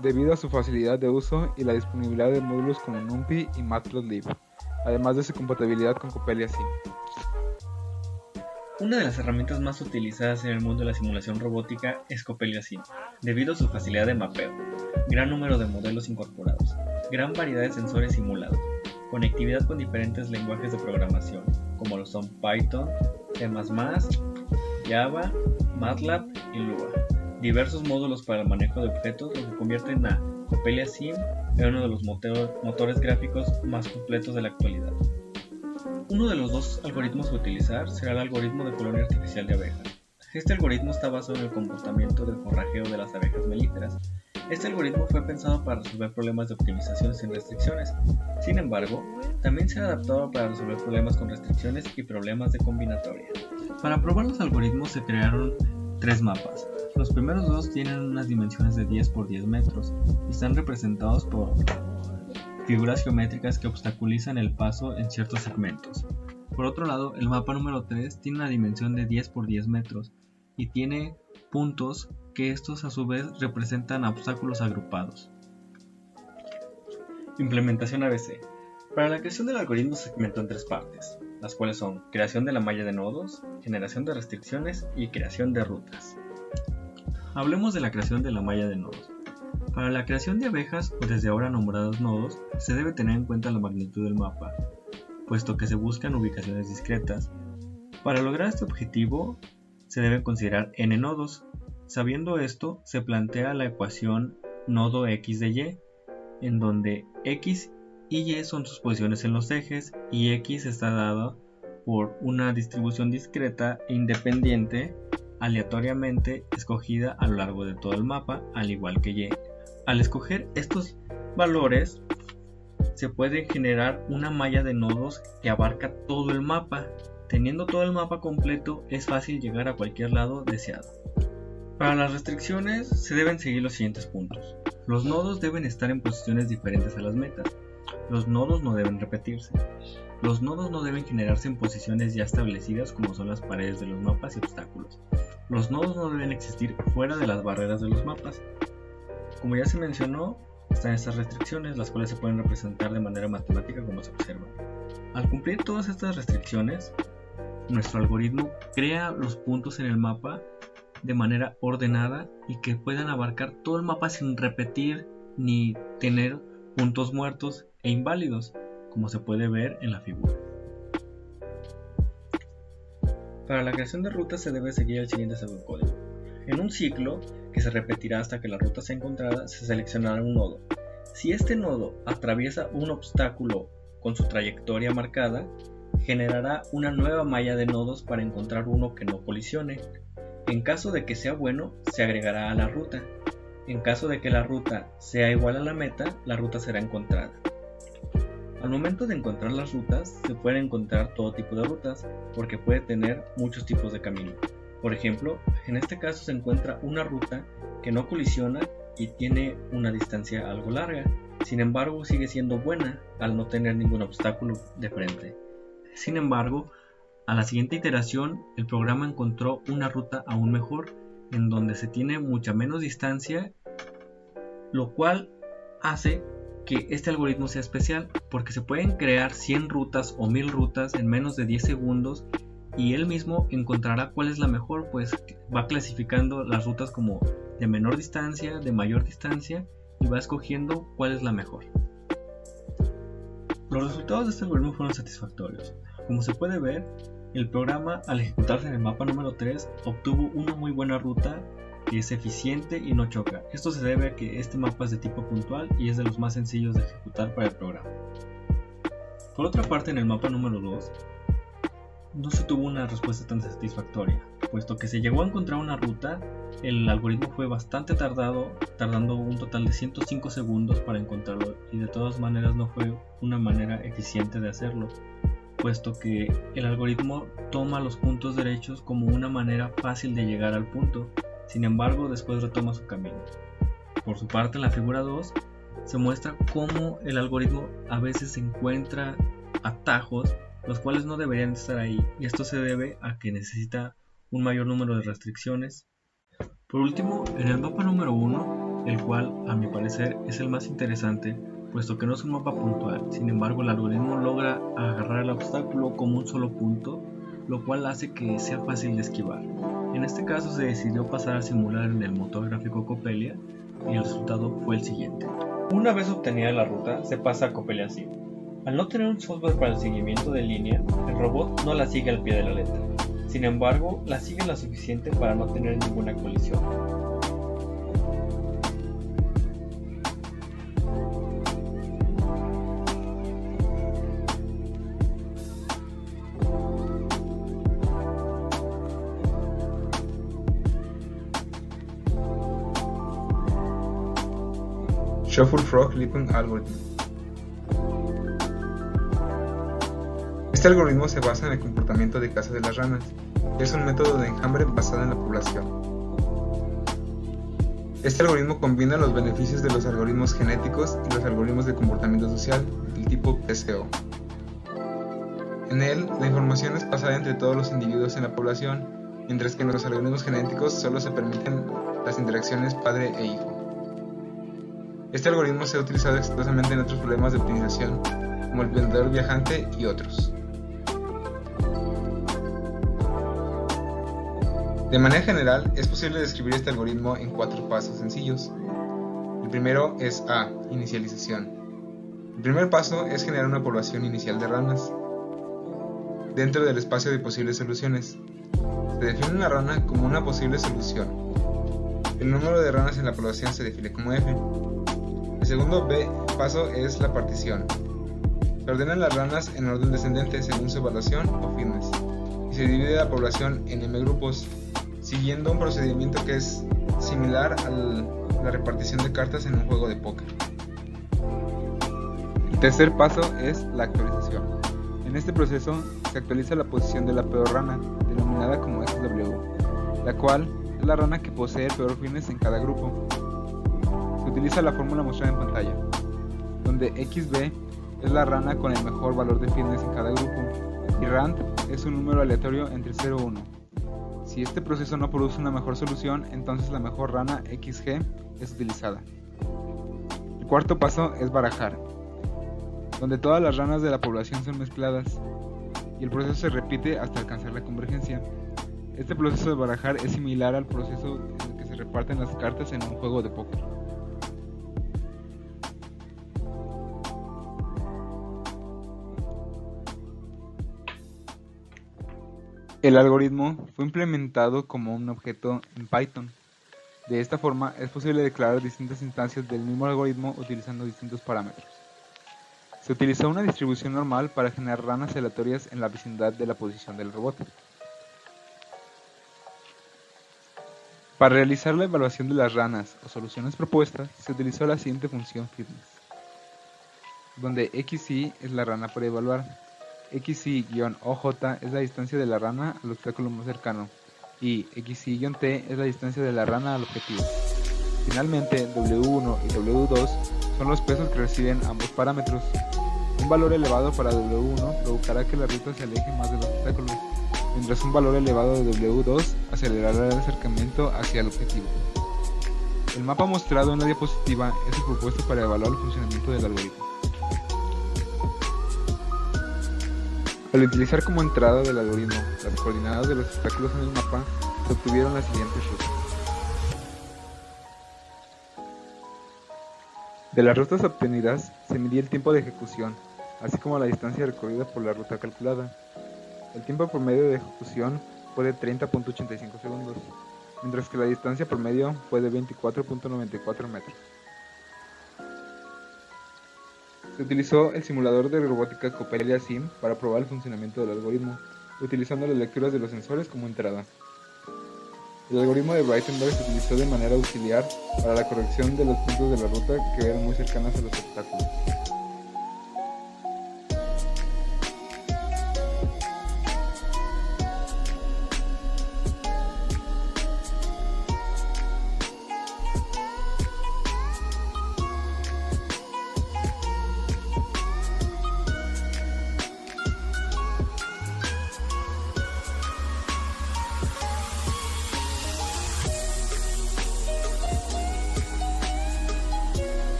debido a su facilidad de uso y la disponibilidad de módulos como NumPy y Matplotlib. además de su compatibilidad con Coppelia Sim. Una de las herramientas más utilizadas en el mundo de la simulación robótica es Coppelia Sim, debido a su facilidad de mapeo, gran número de modelos incorporados, gran variedad de sensores simulados, conectividad con diferentes lenguajes de programación, como lo son Python, C++, Java, MATLAB y Lua, diversos módulos para el manejo de objetos, lo que convierten a Coppelia Sim en uno de los motores gráficos más completos de la actualidad. Uno de los dos algoritmos a utilizar será el algoritmo de colonia artificial de abejas. Este algoritmo está basado en el comportamiento del forrajeo de las abejas melíferas. Este algoritmo fue pensado para resolver problemas de optimización sin restricciones. Sin embargo, también se ha adaptado para resolver problemas con restricciones y problemas de combinatoria. Para probar los algoritmos se crearon 3 mapas. Los primeros 2 tienen unas dimensiones de 10 por 10 metros y están representados por figuras geométricas que obstaculizan el paso en ciertos segmentos. Por otro lado, el mapa número 3 tiene una dimensión de 10 por 10 metros y tiene puntos que estos a su vez representan obstáculos agrupados. Implementación ABC. Para la creación del algoritmo se segmentó en 3 partes, las cuales son creación de la malla de nodos, generación de restricciones y creación de rutas. Hablemos de la creación de la malla de nodos. Para la creación de abejas, o desde ahora nombrados nodos, se debe tener en cuenta la magnitud del mapa, puesto que se buscan ubicaciones discretas. Para lograr este objetivo, se deben considerar n nodos. Sabiendo esto, se plantea la ecuación nodo x de y, en donde x y y son sus posiciones en los ejes, y x está dada por una distribución discreta e independiente, aleatoriamente escogida a lo largo de todo el mapa, al igual que y. Al escoger estos valores, se puede generar una malla de nodos que abarca todo el mapa. Teniendo todo el mapa completo, es fácil llegar a cualquier lado deseado. Para las restricciones, se deben seguir los siguientes puntos. Los nodos deben estar en posiciones diferentes a las metas. Los nodos no deben repetirse. Los nodos no deben generarse en posiciones ya establecidas como son las paredes de los mapas y obstáculos. Los nodos no deben existir fuera de las barreras de los mapas. Como ya se mencionó, están estas restricciones, las cuales se pueden representar de manera matemática como se observa. Al cumplir todas estas restricciones, nuestro algoritmo crea los puntos en el mapa de manera ordenada y que puedan abarcar todo el mapa sin repetir ni tener puntos muertos e inválidos, como se puede ver en la figura. Para la creación de rutas se debe seguir el siguiente pseudocódigo. En un ciclo, que se repetirá hasta que la ruta sea encontrada, se seleccionará un nodo. Si este nodo atraviesa un obstáculo con su trayectoria marcada, generará una nueva malla de nodos para encontrar uno que no colisione. En caso de que sea bueno, se agregará a la ruta. En caso de que la ruta sea igual a la meta, la ruta será encontrada. Al momento de encontrar las rutas, se pueden encontrar todo tipo de rutas, porque puede tener muchos tipos de camino. Por ejemplo, en este caso se encuentra una ruta que no colisiona y tiene una distancia algo larga. Sin embargo, sigue siendo buena al no tener ningún obstáculo de frente. Sin embargo, a la siguiente iteración, el programa encontró una ruta aún mejor, en donde se tiene mucha menos distancia, lo cual hace que este algoritmo sea especial, porque se pueden crear 100 rutas o 1000 rutas en menos de 10 segundos y él mismo encontrará cuál es la mejor, pues va clasificando las rutas como de menor distancia, de mayor distancia y va escogiendo cuál es la mejor. Los resultados de este algoritmo fueron satisfactorios. Como se puede ver, el programa al ejecutarse en el mapa número 3 obtuvo una muy buena ruta que es eficiente y no choca. Esto se debe a que este mapa es de tipo puntual y es de los más sencillos de ejecutar para el programa. Por otra parte, en el mapa número 2 no se tuvo una respuesta tan satisfactoria, puesto que se llegó a encontrar una ruta, el algoritmo fue bastante tardando un total de 105 segundos para encontrarlo y de todas maneras no fue una manera eficiente de hacerlo, puesto que el algoritmo toma los puntos derechos como una manera fácil de llegar al punto, sin embargo después retoma su camino. Por su parte, en la figura 2 se muestra cómo el algoritmo a veces encuentra atajos los cuales no deberían estar ahí, y esto se debe a que necesita un mayor número de restricciones. Por último, en el mapa número 1, el cual a mi parecer es el más interesante, puesto que no es un mapa puntual. Sin embargo, el algoritmo logra agarrar el obstáculo como un solo punto, lo cual hace que sea fácil de esquivar. En este caso se decidió pasar a simular en el motor gráfico Coppelia y el resultado fue el siguiente. Una vez obtenida la ruta, se pasa a Coppelia Sim. Al no tener un software para el seguimiento de línea, el robot no la sigue al pie de la letra. Sin embargo, la sigue lo suficiente para no tener ninguna colisión. Shuffle Frog Leaping Algorithm. Este algoritmo se basa en el comportamiento de caza de las ranas. Es un método de enjambre basado en la población. Este algoritmo combina los beneficios de los algoritmos genéticos y los algoritmos de comportamiento social del tipo PCO. En él, la información es pasada entre todos los individuos en la población, mientras que en los algoritmos genéticos solo se permiten las interacciones padre e hijo. Este algoritmo se ha utilizado exitosamente en otros problemas de optimización, como el vendedor viajante y otros. De manera general, es posible describir este algoritmo en 4 pasos sencillos. El primero es A, inicialización. El primer paso es generar una población inicial de ranas dentro del espacio de posibles soluciones. Se define una rana como una posible solución. El número de ranas en la población se define como F. El segundo paso es la partición. Se ordenan las ranas en orden descendente según su evaluación o fitness, y se divide la población en M grupos, siguiendo un procedimiento que es similar a la repartición de cartas en un juego de póker. El tercer paso es la actualización. En este proceso se actualiza la posición de la peor rana, denominada como XW, la cual es la rana que posee el peor fitness en cada grupo. Se utiliza la fórmula mostrada en pantalla, donde XB es la rana con el mejor valor de fitness en cada grupo, y RAND es un número aleatorio entre 0 y 1. Si este proceso no produce una mejor solución, entonces la mejor rana XG es utilizada. El cuarto paso es barajar, donde todas las ranas de la población son mezcladas, y el proceso se repite hasta alcanzar la convergencia. Este proceso de barajar es similar al proceso en el que se reparten las cartas en un juego de póker. El algoritmo fue implementado como un objeto en Python. De esta forma, es posible declarar distintas instancias del mismo algoritmo utilizando distintos parámetros. Se utilizó una distribución normal para generar ranas aleatorias en la vecindad de la posición del robot. Para realizar la evaluación de las ranas o soluciones propuestas, se utilizó la siguiente función fitness, donde XY es la rana por evaluar, XY-OJ es la distancia de la rana al obstáculo más cercano, y XY-T es la distancia de la rana al objetivo. Finalmente, W1 y W2 son los pesos que reciben ambos parámetros. Un valor elevado para W1 provocará que la ruta se aleje más de los obstáculos, mientras un valor elevado de W2 acelerará el acercamiento hacia el objetivo. El mapa mostrado en la diapositiva es el propuesto para evaluar el funcionamiento del algoritmo. Al utilizar como entrada del algoritmo las coordenadas de los obstáculos en el mapa, se obtuvieron las siguientes rutas. De las rutas obtenidas, se midía el tiempo de ejecución, así como la distancia recorrida por la ruta calculada. El tiempo promedio de ejecución fue de 30.85 segundos, mientras que la distancia promedio fue de 24.94 metros. Se utilizó el simulador de robótica Coppelia Sim para probar el funcionamiento del algoritmo, utilizando las lecturas de los sensores como entrada. El algoritmo de Breitenberg se utilizó de manera auxiliar para la corrección de los puntos de la ruta que eran muy cercanos a los obstáculos.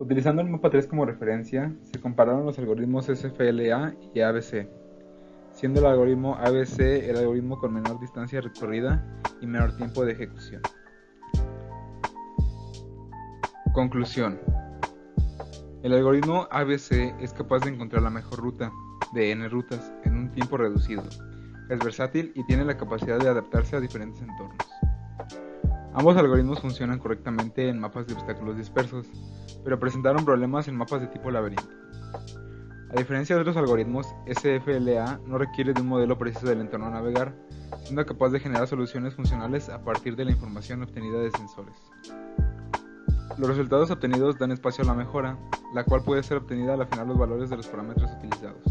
Utilizando el mapa 3 como referencia, se compararon los algoritmos SFLA y ABC, siendo el algoritmo ABC el algoritmo con menor distancia recorrida y menor tiempo de ejecución. Conclusión. El algoritmo ABC es capaz de encontrar la mejor ruta de n rutas en un tiempo reducido. Es versátil y tiene la capacidad de adaptarse a diferentes entornos. Ambos algoritmos funcionan correctamente en mapas de obstáculos dispersos, pero presentaron problemas en mapas de tipo laberinto. A diferencia de otros algoritmos, SFLA no requiere de un modelo preciso del entorno a navegar, siendo capaz de generar soluciones funcionales a partir de la información obtenida de sensores. Los resultados obtenidos dan espacio a la mejora, la cual puede ser obtenida al afinar los valores de los parámetros utilizados.